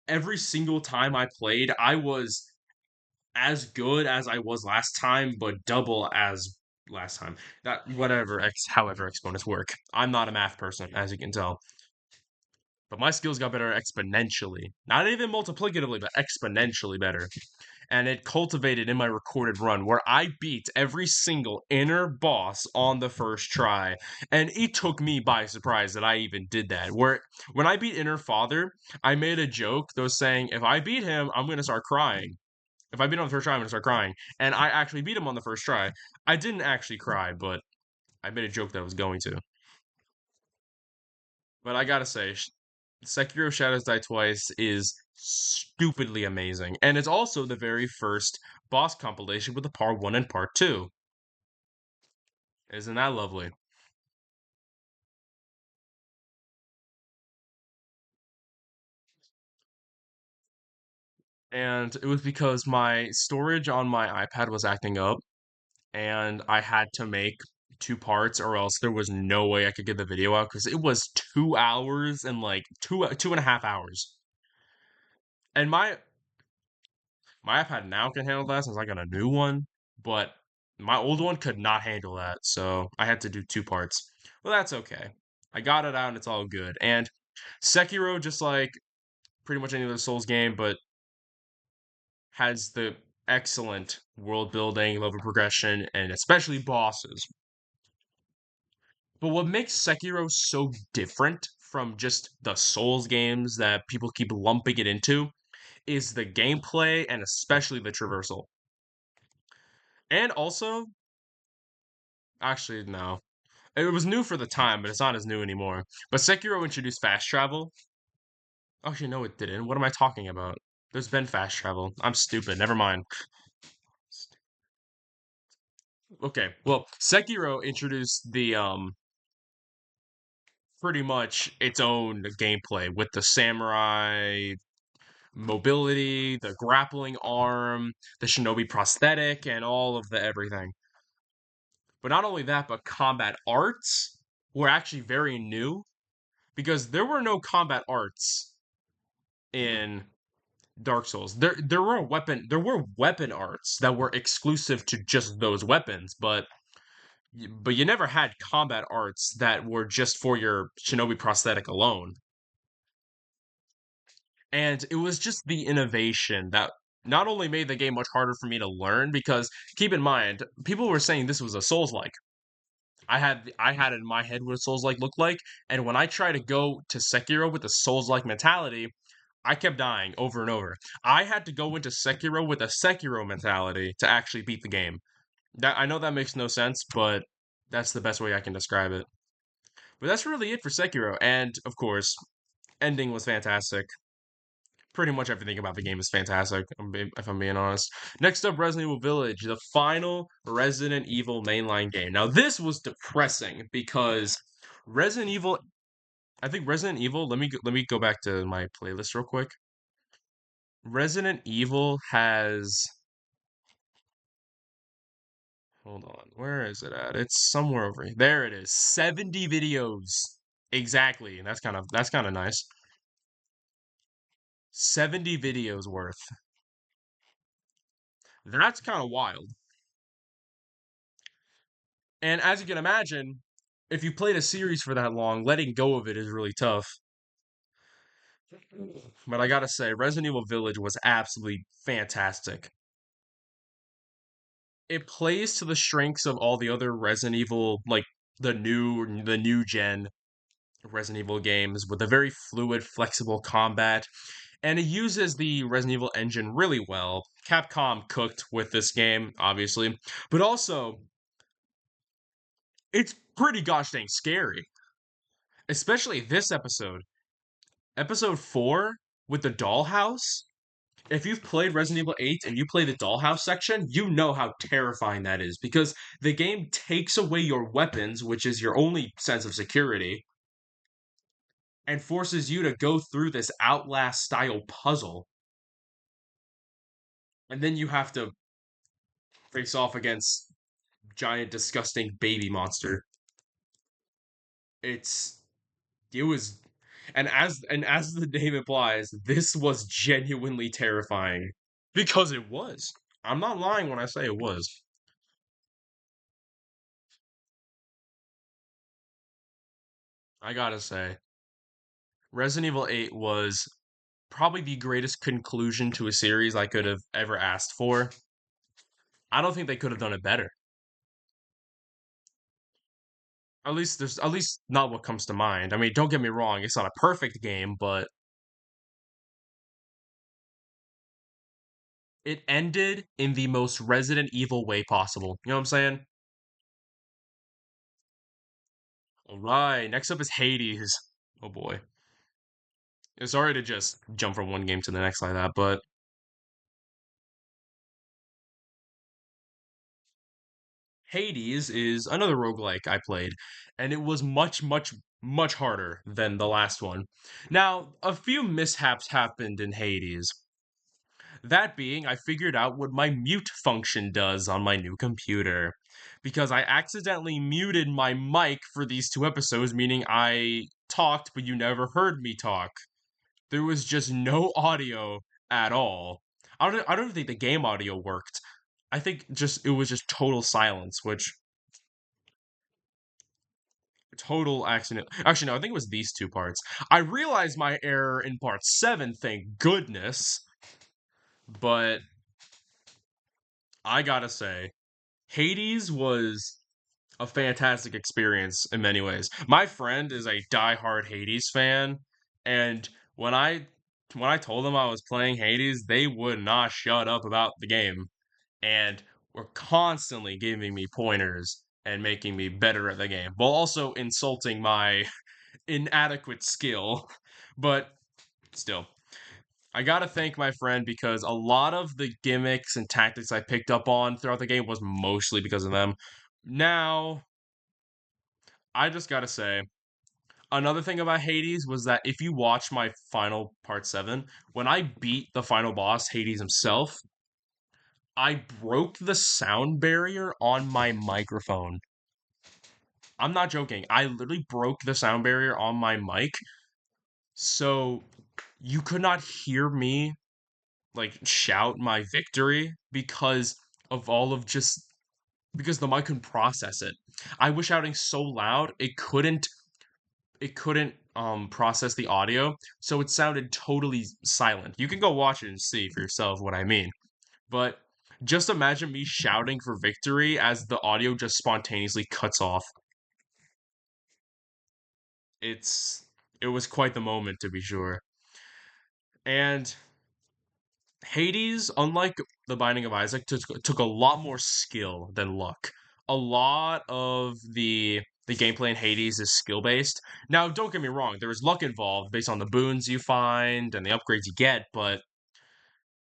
Every single time I played, I was as good as I was last time, but double as last time. That however exponents work. I'm not a math person, as you can tell. But my skills got better exponentially. Not even multiplicatively, but exponentially better. And it cultivated in my recorded run where I beat every single inner boss on the first try. And it took me by surprise that I even did that. Where when I beat Inner Father, I made a joke that was saying, if I beat him, I'm gonna start crying. If I beat him on the first try, I'm gonna start crying. And I actually beat him on the first try. I didn't actually cry, but I made a joke that I was going to. But I gotta say, Sekiro Shadows Die Twice is stupidly amazing, and it's also the very first boss compilation with the part 1 and part 2. Isn't that lovely? And it was because my storage on my iPad was acting up, and I had to make two parts, or else there was no way I could get the video out because it was 2 hours and like 2.5 hours. And my iPad now can handle that since I got a new one, but my old one could not handle that, so I had to do two parts. Well, that's okay. I got it out and it's all good. And Sekiro, just like pretty much any other Souls game, but has the excellent world building, level progression, and especially bosses. But what makes Sekiro so different from just the Souls games that people keep lumping it into is the gameplay and especially the traversal. And also, actually, no. It was new for the time, but it's not as new anymore. But Sekiro introduced fast travel. Actually, no, it didn't. What am I talking about? There's been fast travel. I'm stupid. Never mind. Okay, well, Sekiro introduced the pretty much its own gameplay with the samurai mobility, the grappling arm, the shinobi prosthetic, and all of the everything. But not only that, but combat arts were actually very new because there were no combat arts in Dark Souls. There were weapon arts that were exclusive to just those weapons, but you never had combat arts that were just for your shinobi prosthetic alone. And it was just the innovation that not only made the game much harder for me to learn, because keep in mind, people were saying this was a Souls-like. I had in my head what a Souls-like looked like, and when I try to go to Sekiro with a Souls-like mentality, I kept dying over and over. I had to go into Sekiro with a Sekiro mentality to actually beat the game. That I know that makes no sense, but that's the best way I can describe it. But that's really it for Sekiro, and of course, ending was fantastic. Pretty much everything about the game is fantastic, if I'm being honest. Next up, Resident Evil Village, the final Resident Evil mainline game. Now, this was depressing because Resident Evil, I think Resident Evil, let me go back to my playlist real quick. Resident Evil has, hold on, where is it at? It's somewhere over here. There it is. 70 videos. Exactly. That's kind of nice. 70 videos worth. That's kind of wild. And as you can imagine, if you played a series for that long, letting go of it is really tough. But I gotta say, Resident Evil Village was absolutely fantastic. It plays to the strengths of all the other Resident Evil, like the new gen Resident Evil games, with a very fluid, flexible combat, and it uses the Resident Evil engine really well. Capcom cooked with this game, obviously, but also it's pretty gosh dang scary, especially this episode. Episode 4 with the dollhouse. If you've played Resident Evil 8 and you play the dollhouse section, you know how terrifying that is because the game takes away your weapons, which is your only sense of security, and forces you to go through this Outlast style puzzle. And then you have to face off against giant disgusting baby monster. It's it was and as the name implies, this was genuinely terrifying because it was. I'm not lying when I say it was. I gotta say, Resident Evil 8 was probably the greatest conclusion to a series I could have ever asked for. I don't think they could have done it better. At least not what comes to mind. I mean, don't get me wrong, it's not a perfect game, but it ended in the most Resident Evil way possible. You know what I'm saying? All right, next up is Hades. Oh boy. Sorry to just jump from one game to the next like that, but Hades is another roguelike I played, and it was much, much, much harder than the last one. Now, a few mishaps happened in Hades. That being, I figured out what my mute function does on my new computer. Because I accidentally muted my mic for these two episodes, meaning I talked, but you never heard me talk. There was just no audio at all. I don't think the game audio worked. I think just it was just total silence, which total accident. Actually, no, I think it was these two parts. I realized my error in part 7, thank goodness, but I gotta say, Hades was a fantastic experience in many ways. My friend is a die-hard Hades fan, and when I told them I was playing Hades, they would not shut up about the game, and were constantly giving me pointers and making me better at the game, while also insulting my inadequate skill. But still, I gotta thank my friend because a lot of the gimmicks and tactics I picked up on throughout the game was mostly because of them. Now, I just gotta say, another thing about Hades was that if you watch my final part 7, when I beat the final boss, Hades himself, I broke the sound barrier on my microphone. I'm not joking. I literally broke the sound barrier on my mic, so you could not hear me like shout my victory because of all of just because the mic couldn't process it. I was shouting so loud it couldn't process the audio, so it sounded totally silent. You can go watch it and see for yourself what I mean. But just imagine me shouting for victory as the audio just spontaneously cuts off. It's it was quite the moment to be sure. And Hades, unlike The Binding of Isaac, took a lot more skill than luck. A lot of the gameplay in Hades is skill based. Now, don't get me wrong, there is luck involved based on the boons you find and the upgrades you get, but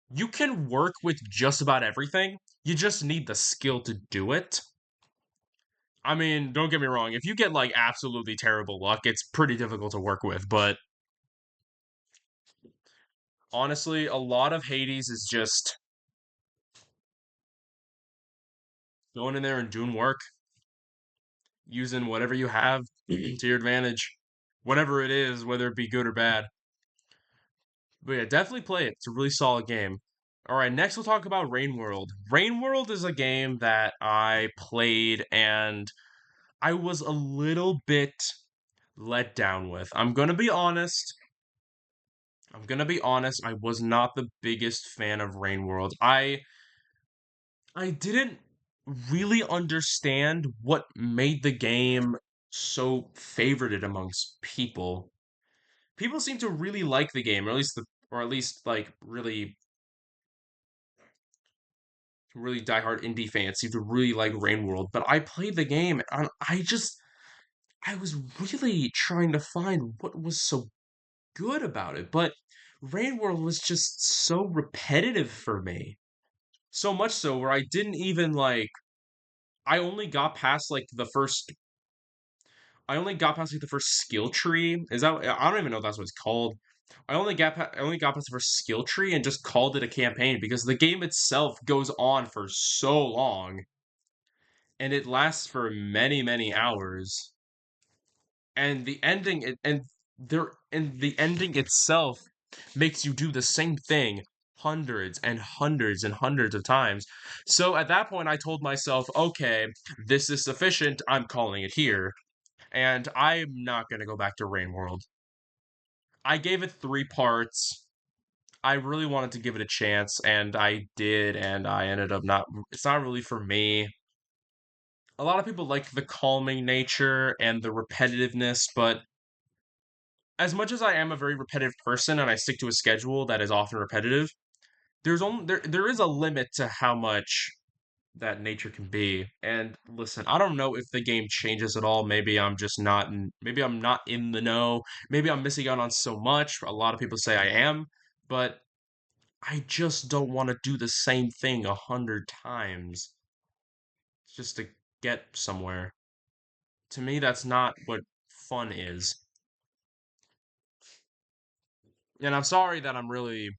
you can work with just about everything. You just need the skill to do it. I mean, don't get me wrong, if you get like absolutely terrible luck, it's pretty difficult to work with, but honestly, a lot of Hades is just going in there and doing work, using whatever you have to your advantage, whatever it is, whether it be good or bad. But yeah, definitely play it. It's a really solid game. All right, next we'll talk about Rain World. Rain World is a game that I played and I was a little bit let down with. I'm gonna be honest, I was not the biggest fan of Rain World. I didn't really understand what made the game so favorited amongst people. People seem to really like the game, or at least like really diehard indie fans seem to really like Rain World. But I played the game and I was really trying to find what was so good about it. But Rain World was just so repetitive for me. So much so where I only got past like the first skill tree. I don't even know if that's what it's called. I only got past the first skill tree and just called it a campaign because the game itself goes on for so long and it lasts for many many hours. And the ending itself makes you do the same thing hundreds and hundreds and hundreds of times. So at that point I told myself, okay, this is sufficient. I'm calling it here. And I'm not going to go back to Rain World. I gave it 3 parts. I really wanted to give it a chance, and I did, and I ended up not. It's not really for me. A lot of people like the calming nature and the repetitiveness, but as much as I am a very repetitive person and I stick to a schedule that is often repetitive, there is a limit to how much that nature can be. And listen, I don't know if the game changes at all. Maybe I'm not in the know. Maybe I'm missing out on so much. A lot of people say I am, but I just don't want to do the same thing 100 times just to get somewhere. To me, that's not what fun is. And I'm sorry that I'm really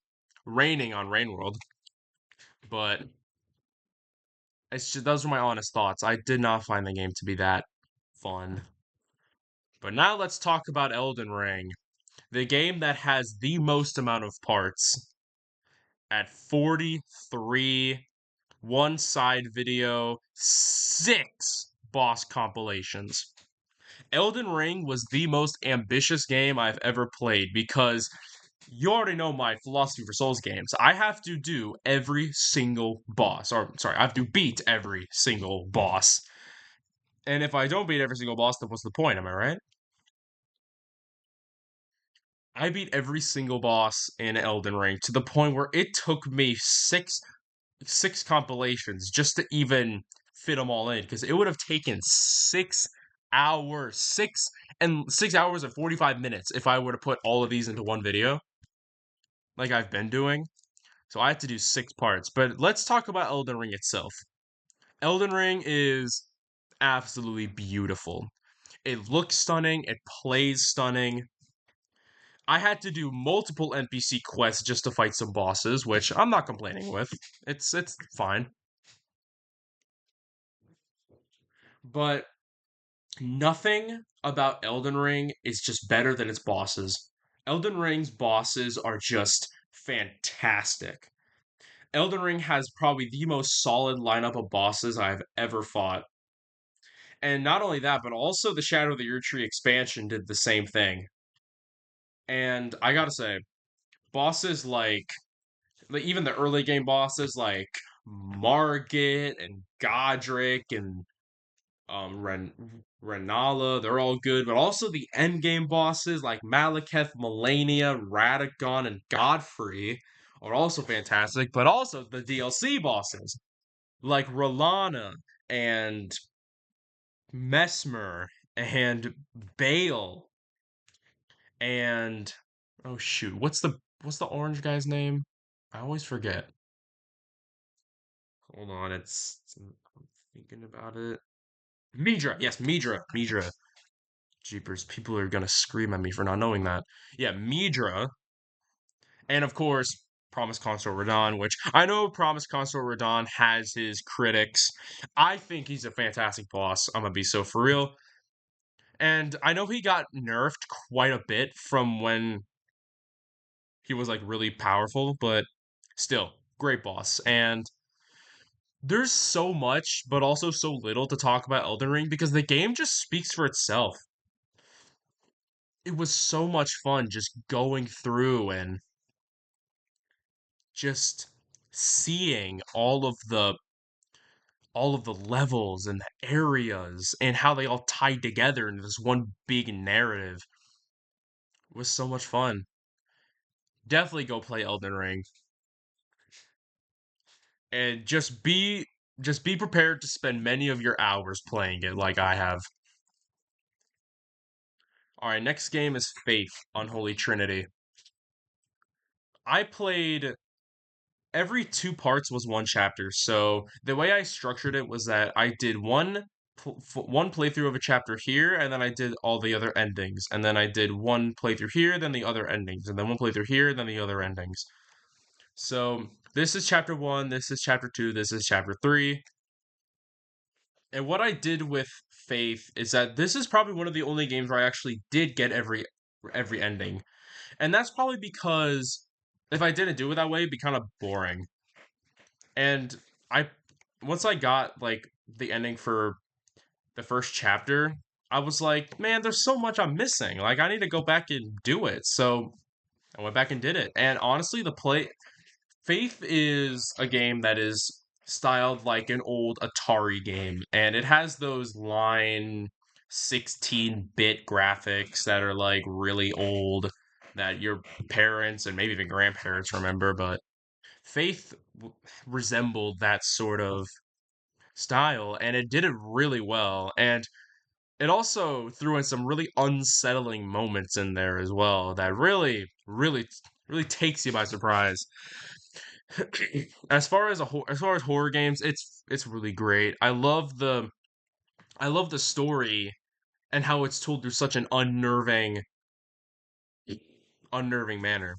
raining on Rain World, but those are my honest thoughts. I did not find the game to be that fun. But now let's talk about Elden Ring, the game that has the most amount of parts at 43, one side video, 6 boss compilations. Elden Ring was the most ambitious game I've ever played because you already know my philosophy for Souls games. I have to do every single boss, or sorry, I have to beat every single boss. And if I don't beat every single boss, then what's the point? Am I right? I beat every single boss in Elden Ring to the point where it took me six compilations just to even fit them all in because it would have taken 6 hours, 6 hours and 45 minutes if I were to put all of these into one video, like I've been doing. So I had to do 6 parts. But let's talk about Elden Ring itself. Elden Ring is absolutely beautiful. It looks stunning. It plays stunning. I had to do multiple NPC quests just to fight some bosses, which I'm not complaining with. It's fine. But Nothing about Elden Ring is just better than its bosses. Elden Ring's bosses are just fantastic. Elden Ring has probably the most solid lineup of bosses I've ever fought. And not only that, but also the Shadow of the Erdtree expansion did the same thing. And I gotta say, bosses like even the early game bosses like Margit and Godric and Renala, they're all good, but also the end game bosses like Malekith, Melania, Radagon, and Godfrey are also fantastic, but also the DLC bosses like Rolana and Mesmer and Bale and oh shoot, what's the orange guy's name? I always forget. Hold on, I'm thinking about it. Midra, yes, Midra. Jeepers, people are gonna scream at me for not knowing that. Yeah, Midra, and of course, Promise Consort Radon, which I know Promise Consort Radon has his critics. I think he's a fantastic boss. I'm gonna be so for real. And I know he got nerfed quite a bit from when he was like really powerful, but still, great boss. And there's so much, but also so little to talk about Elden Ring because the game just speaks for itself. It was so much fun just going through and just seeing all of the levels and the areas and how they all tied together into this one big narrative was so much fun. Definitely go play Elden Ring and just be prepared to spend many of your hours playing it like I have. All right, next game is Faith: Unholy Trinity. I played every two parts was one chapter. So the way I structured it was that I did one playthrough of a chapter here, and then I did all the other endings, and then I did one playthrough here, then the other endings, and then one playthrough here, then the other endings. So this is chapter one, this is chapter two, this is chapter three. And what I did with Faith is that this is probably one of the only games where I actually did get every ending. And that's probably because if I didn't do it that way, it'd be kind of boring. And I once I got like the ending for the first chapter, I was like, man, there's so much I'm missing. Like I need to go back and do it. So I went back and did it. And honestly, the play Faith is a game that is styled like an old Atari game, and it has those line 16-bit graphics that are like really old that your parents and maybe even grandparents remember, but Faith resembled that sort of style, and it did it really well. And it also threw in some really unsettling moments in there as well that really, really, really takes you by surprise. As far as horror games, it's really great. I love the story and how it's told through such an unnerving manner.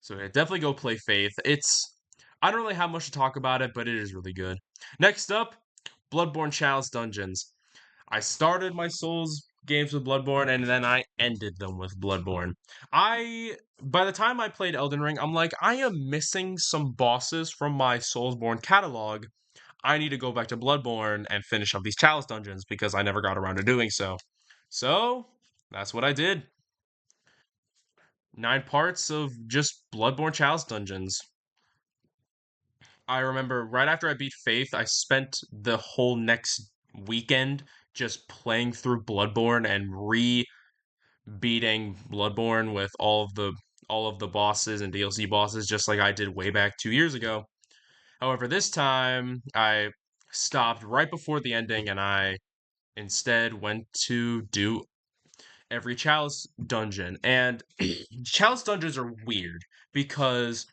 So yeah, definitely go play Faith. I don't really have much to talk about it, but it is really good. Next up, Bloodborne Chalice Dungeons. I started my Souls games with Bloodborne and then I ended them with Bloodborne. By the time I played Elden Ring, I'm like, I am missing some bosses from my Soulsborne catalog. I need to go back to Bloodborne and finish up these Chalice dungeons because I never got around to doing so. So, that's what I did. 9 parts of just Bloodborne Chalice dungeons. I remember right after I beat Faith, I spent the whole next weekend just playing through Bloodborne and beating Bloodborne with all of the bosses and DLC bosses just like I did way back 2 years ago. However, this time I stopped right before the ending and I instead went to do every Chalice dungeon. And Chalice dungeons are weird because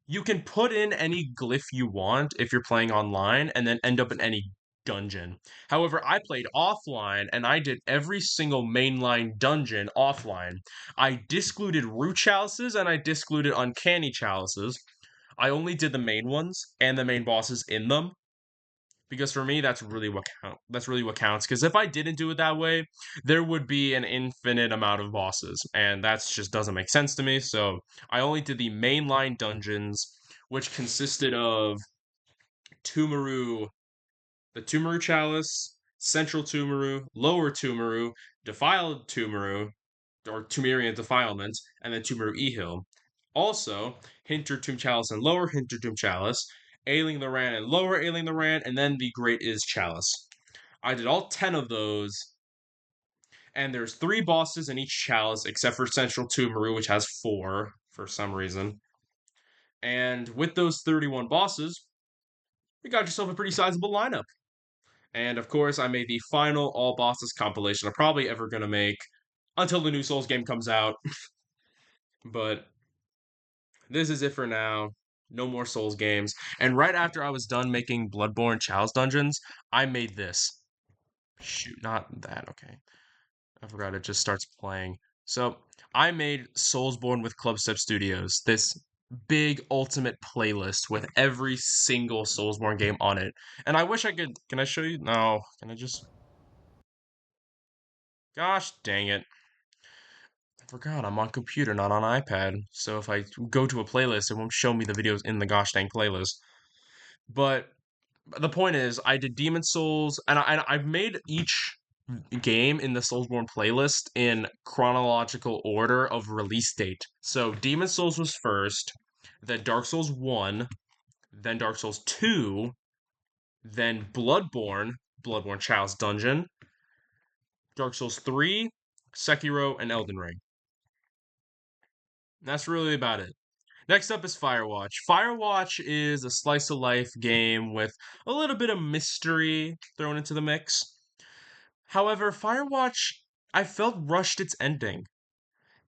you can put in any glyph you want if you're playing online and then end up in any dungeon. However, I played offline and I did every single mainline dungeon offline. I discluded root chalices and I discluded uncanny chalices. I only did the main ones and the main bosses in them because for me that's really what counts, because if I didn't do it that way, there would be an infinite amount of bosses, and that's just doesn't make sense to me. So I only did the mainline dungeons, which consisted of Tumaru, the Tumaru Chalice, Central Tumaru, Lower Tumaru, Defiled Tumaru, or Tumerian Defilement, and then Tumaru Ehil. Also, Hintertomb Chalice and Lower Hintertomb Chalice, Ailing the Ran and Lower Ailing the Ran, and then the Great Is Chalice. I did all 10 of those, and there's 3 bosses in each chalice, except for Central Tumaru, which has 4 for some reason. And with those 31 bosses, you got yourself a pretty sizable lineup. And of course, I made the final all bosses compilation I'm probably ever gonna make until the new Souls game comes out. But this is it for now. No more Souls games. And right after I was done making Bloodborne Chalice dungeons, I made this. Shoot, not that. Okay. I forgot it just starts playing. So I made Soulsborne with Clubstep Studios, this big ultimate playlist with every single Soulsborne game on it. And I wish I could. Can I show you? No. Can I just. Gosh dang it. I forgot I'm on computer, not on iPad. So if I go to a playlist, it won't show me the videos in the gosh dang playlist. But the point is, I did Demon Souls, and I've made each game in the Soulsborne playlist in chronological order of release date. So Demon Souls was first, then Dark Souls 1, then Dark Souls 2, then Bloodborne Child's Dungeon, Dark Souls 3, Sekiro, and Elden Ring. That's really about it. Next up is Firewatch. Firewatch is a slice of life game with a little bit of mystery thrown into the mix. However, Firewatch, I felt rushed its ending.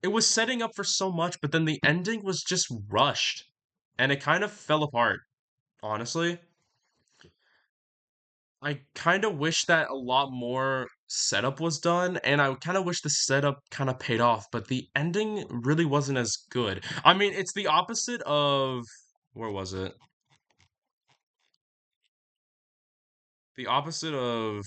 It was setting up for so much, but then the ending was just rushed. And it kind of fell apart, honestly. I kind of wish that a lot more setup was done, and I kind of wish the setup kind of paid off, but the ending really wasn't as good. I mean, it's the opposite of. Where was it? The opposite of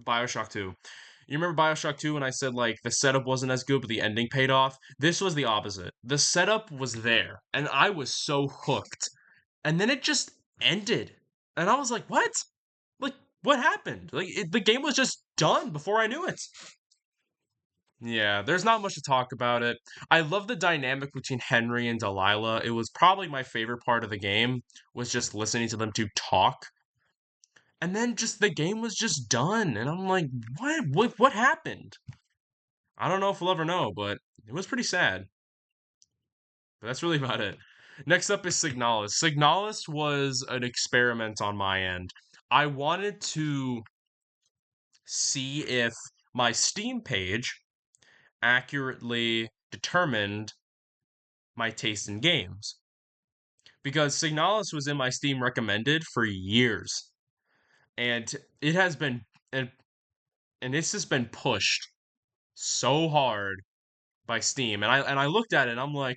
Bioshock 2. You remember Bioshock 2 when I said like the setup wasn't as good, but the ending paid off? This was the opposite. The setup was there, and I was so hooked. And then it just ended. And I was like, what? Like, what happened? The game was just done before I knew it. Yeah, there's not much to talk about it. I love the dynamic between Henry and Delilah. It was probably my favorite part of the game, was just listening to them two talk. And then just the game was just done. And I'm like, what happened? I don't know if we'll ever know, but it was pretty sad. But that's really about it. Next up is Signalis. Signalis was an experiment on my end. I wanted to see if my Steam page accurately determined my taste in games. Because Signalis was in my Steam recommended for years. And it has been and it's just been pushed so hard by Steam. And I looked at it and I'm like,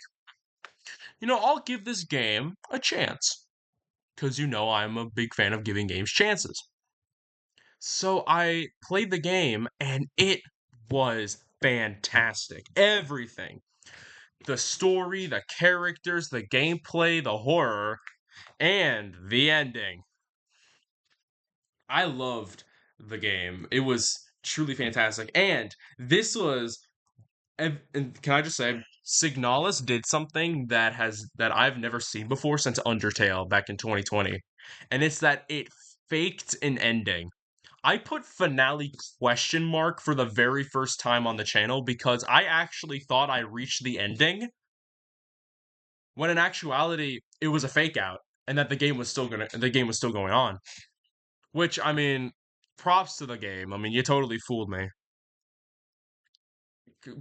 I'll give this game a chance. Because I'm a big fan of giving games chances. So I played the game and it was fantastic. Everything. The story, the characters, the gameplay, the horror, and the ending. I loved the game. It was truly fantastic. And this was and can I just say, Signalis did something that I've never seen before since Undertale back in 2020, and it's that it faked an ending. I put finale question mark for the very first time on the channel because I actually thought I reached the ending, when in actuality it was a fake out, and that the game was still going on. Which I mean, props to the game. I mean, you totally fooled me.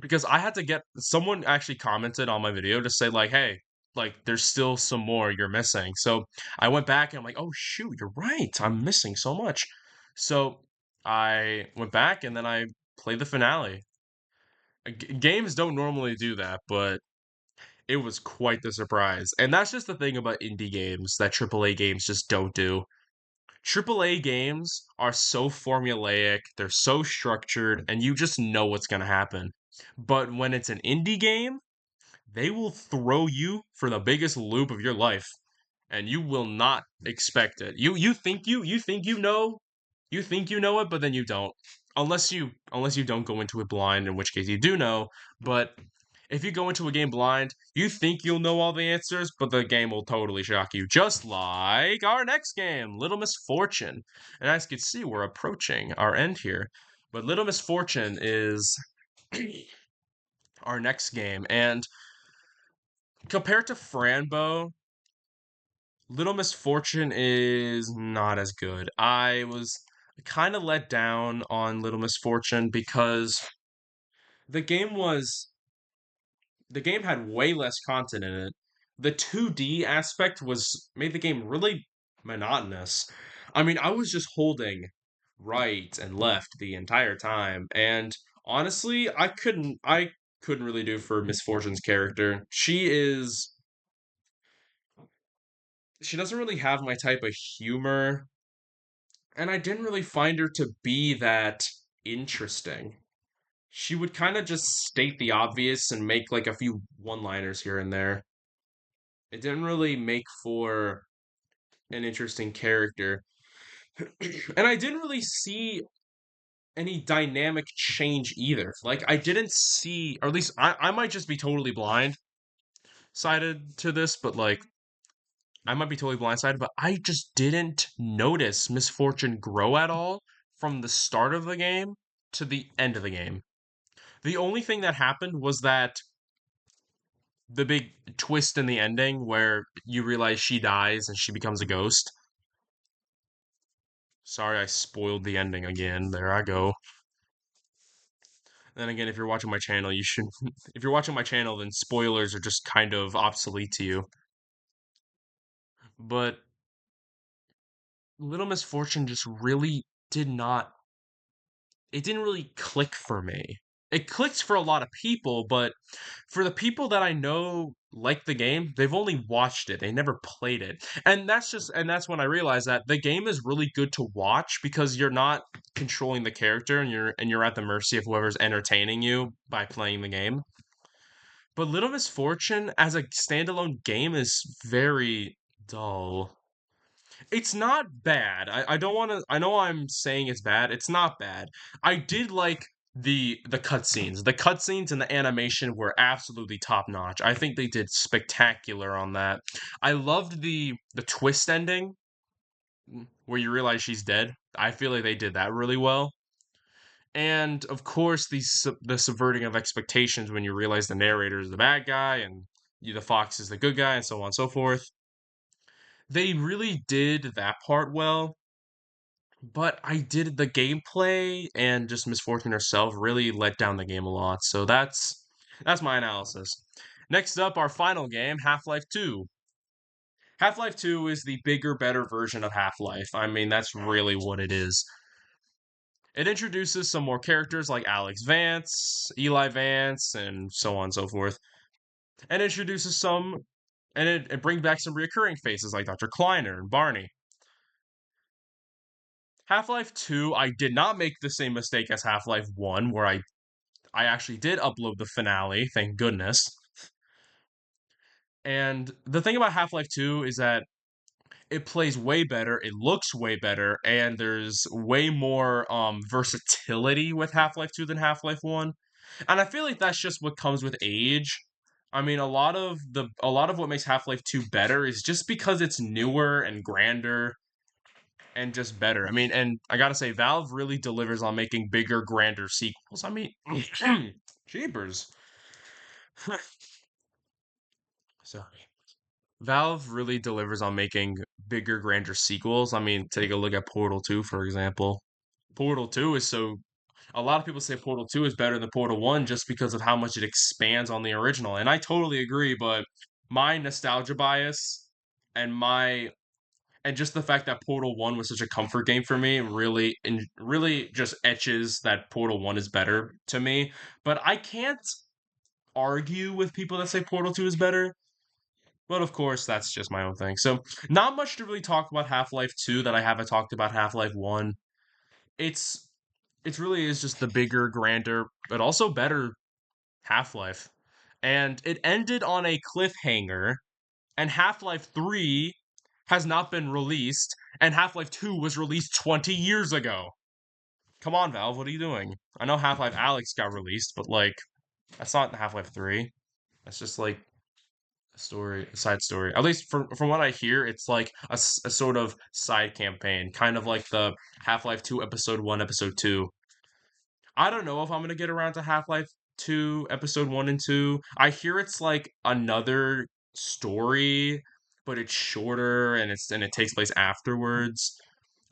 Because I had to get someone actually commented on my video to say like, hey, like there's still some more you're missing. So I went back and I'm like, oh shoot, you're right. I'm missing so much. So I went back and then I played the finale. Games don't normally do that, but It was quite the surprise. And that's just the thing about indie games that AAA games just don't do. AAA games are so formulaic, they're so structured, and you just know what's going to happen. But when it's an indie game, they will throw you for the biggest loop of your life, and you will not expect it. You think you know it, but then you don't. Unless you don't go into it blind, in which case you do know. But if you go into a game blind, you think you'll know all the answers, but the game will totally shock you. Just like our next game, Little Misfortune. And as you can see, we're approaching our end here. But Little Misfortune is our next game. And compared to Franbo, Little Misfortune is not as good. I was kind of let down on Little Misfortune because the game was the game had way less content in it. The 2D aspect was made the game really monotonous. I mean, I was just holding right and left the entire time, and honestly, I couldn't really do for Misfortune's character. She doesn't really have my type of humor, and I didn't really find her to be that interesting. She would kind of just state the obvious and make like a few one-liners here and there. It didn't really make for an interesting character. And I didn't really see any dynamic change either. Like I didn't see, or at least I might just be totally blind sided to this, but like I might be totally blindsided, but I just didn't notice Misfortune grow at all from the start of the game to the end of the game. The only thing that happened was that the big twist in the ending where you realize she dies and she becomes a ghost. Sorry, I spoiled the ending again. There I go. Then again, if you're watching my channel, you should. If you're watching my channel, then spoilers are just kind of obsolete to you. But Little Misfortune just really did not. It didn't really click for me. It clicked for a lot of people, but for the people that I know like the game, they've only watched it. They never played it. And that's when I realized that the game is really good to watch because you're not controlling the character and you're at the mercy of whoever's entertaining you by playing the game. But Little Misfortune as a standalone game is very dull. It's not bad. I don't want to. I know I'm saying it's bad. It's not bad. I did like the cutscenes. The cutscenes and the animation were absolutely top notch. I think they did spectacular on that. I loved the twist ending where you realize she's dead. I feel like they did that really well. And of course, the subverting of expectations when you realize the narrator is the bad guy and the fox is the good guy, and so on and so forth. They really did that part well, but I did the gameplay and just Misfortune herself really let down the game a lot. So that's my analysis. Next up, our final game, Half-Life 2. Half-Life 2 is the bigger, better version of Half-Life. I mean, that's really what it is. It introduces some more characters like Alex Vance, Eli Vance, and so on and so forth. And introduces some, and it brings back some recurring faces like Dr. Kleiner and Barney. Half-Life 2, I did not make the same mistake as Half-Life 1, where I actually did upload the finale, thank goodness. And the thing about Half-Life 2 is that it plays way better, it looks way better, and there's way more versatility with Half-Life 2 than Half-Life 1. And I feel like that's just what comes with age. I mean, a lot of what makes Half-Life 2 better is just because it's newer and grander and just better. I mean, and I gotta say, Valve really delivers on making bigger, grander sequels. I mean, jeepers. Sorry. Valve really delivers on making bigger, grander sequels. I mean, take a look at Portal 2, for example. Portal 2 is so. A lot of people say Portal 2 is better than Portal 1 just because of how much it expands on the original. And I totally agree, but my nostalgia bias and my and just the fact that Portal 1 was such a comfort game for me really just etches that Portal 1 is better to me. But argue with people that say Portal 2 is better, but of course that's just my own thing. So not much to really talk about Half-Life 2 that I haven't talked about Half-Life 1. It's it really is just the bigger, grander, but also better Half-Life. And it ended on a cliffhanger, and Half-Life 3 has not been released, and Half-Life 2 was released 20 years ago. Come on, Valve, what are you doing? I know Half-Life Alyx got released, but like that's not Half-Life 3. That's just like a side story. At least from what I hear, it's like a sort of side campaign, kind of like the Half-Life 2 Episode 1, Episode 2. I don't know if I'm gonna get around to Half-Life 2 Episode 1 and 2. I hear it's like another story, but it's shorter and it takes place afterwards.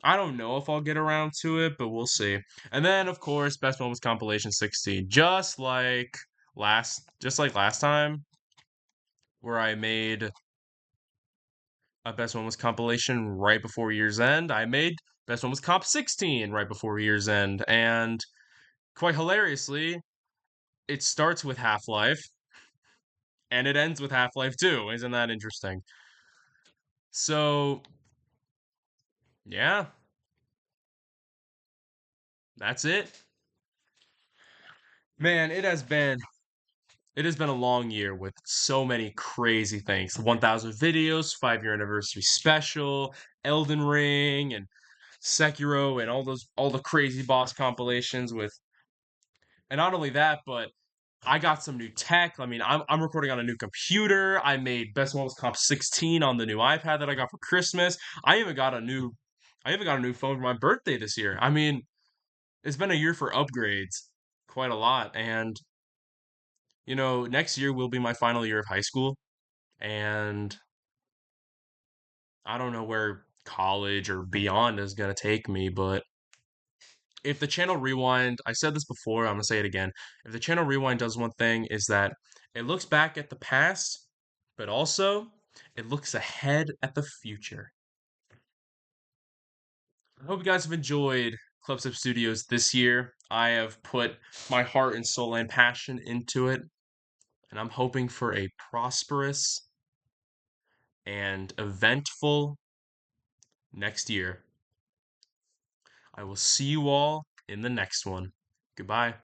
I don't know if I'll get around to it, but we'll see. And then of course, Best Moments Compilation 16, just like last time, where I made a Best Moments compilation right before year's end. I made Best Moments Comp 16 right before year's end, and quite hilariously, it starts with Half Life and it ends with Half Life 2. Isn't that interesting? So, yeah, that's it. Man, it has been a long year with so many crazy things. 1000 videos, 5-year anniversary special, Elden Ring and Sekiro and all the crazy boss compilations with, and not only that, but I got some new tech. I mean, I'm recording on a new computer. I made Best Moments Comp 16 on the new iPad that I got for Christmas. I even got a new phone for my birthday this year. I mean, it's been a year for upgrades, quite a lot. And next year will be my final year of high school, and I don't know where college or beyond is gonna take me, but if the channel rewind, I said this before, I'm gonna say it again. If the channel rewind does one thing, is that it looks back at the past, but also it looks ahead at the future. I hope you guys have enjoyed Clubstep Studios this year. I have put my heart and soul and passion into it, and I'm hoping for a prosperous and eventful next year. I will see you all in the next one. Goodbye.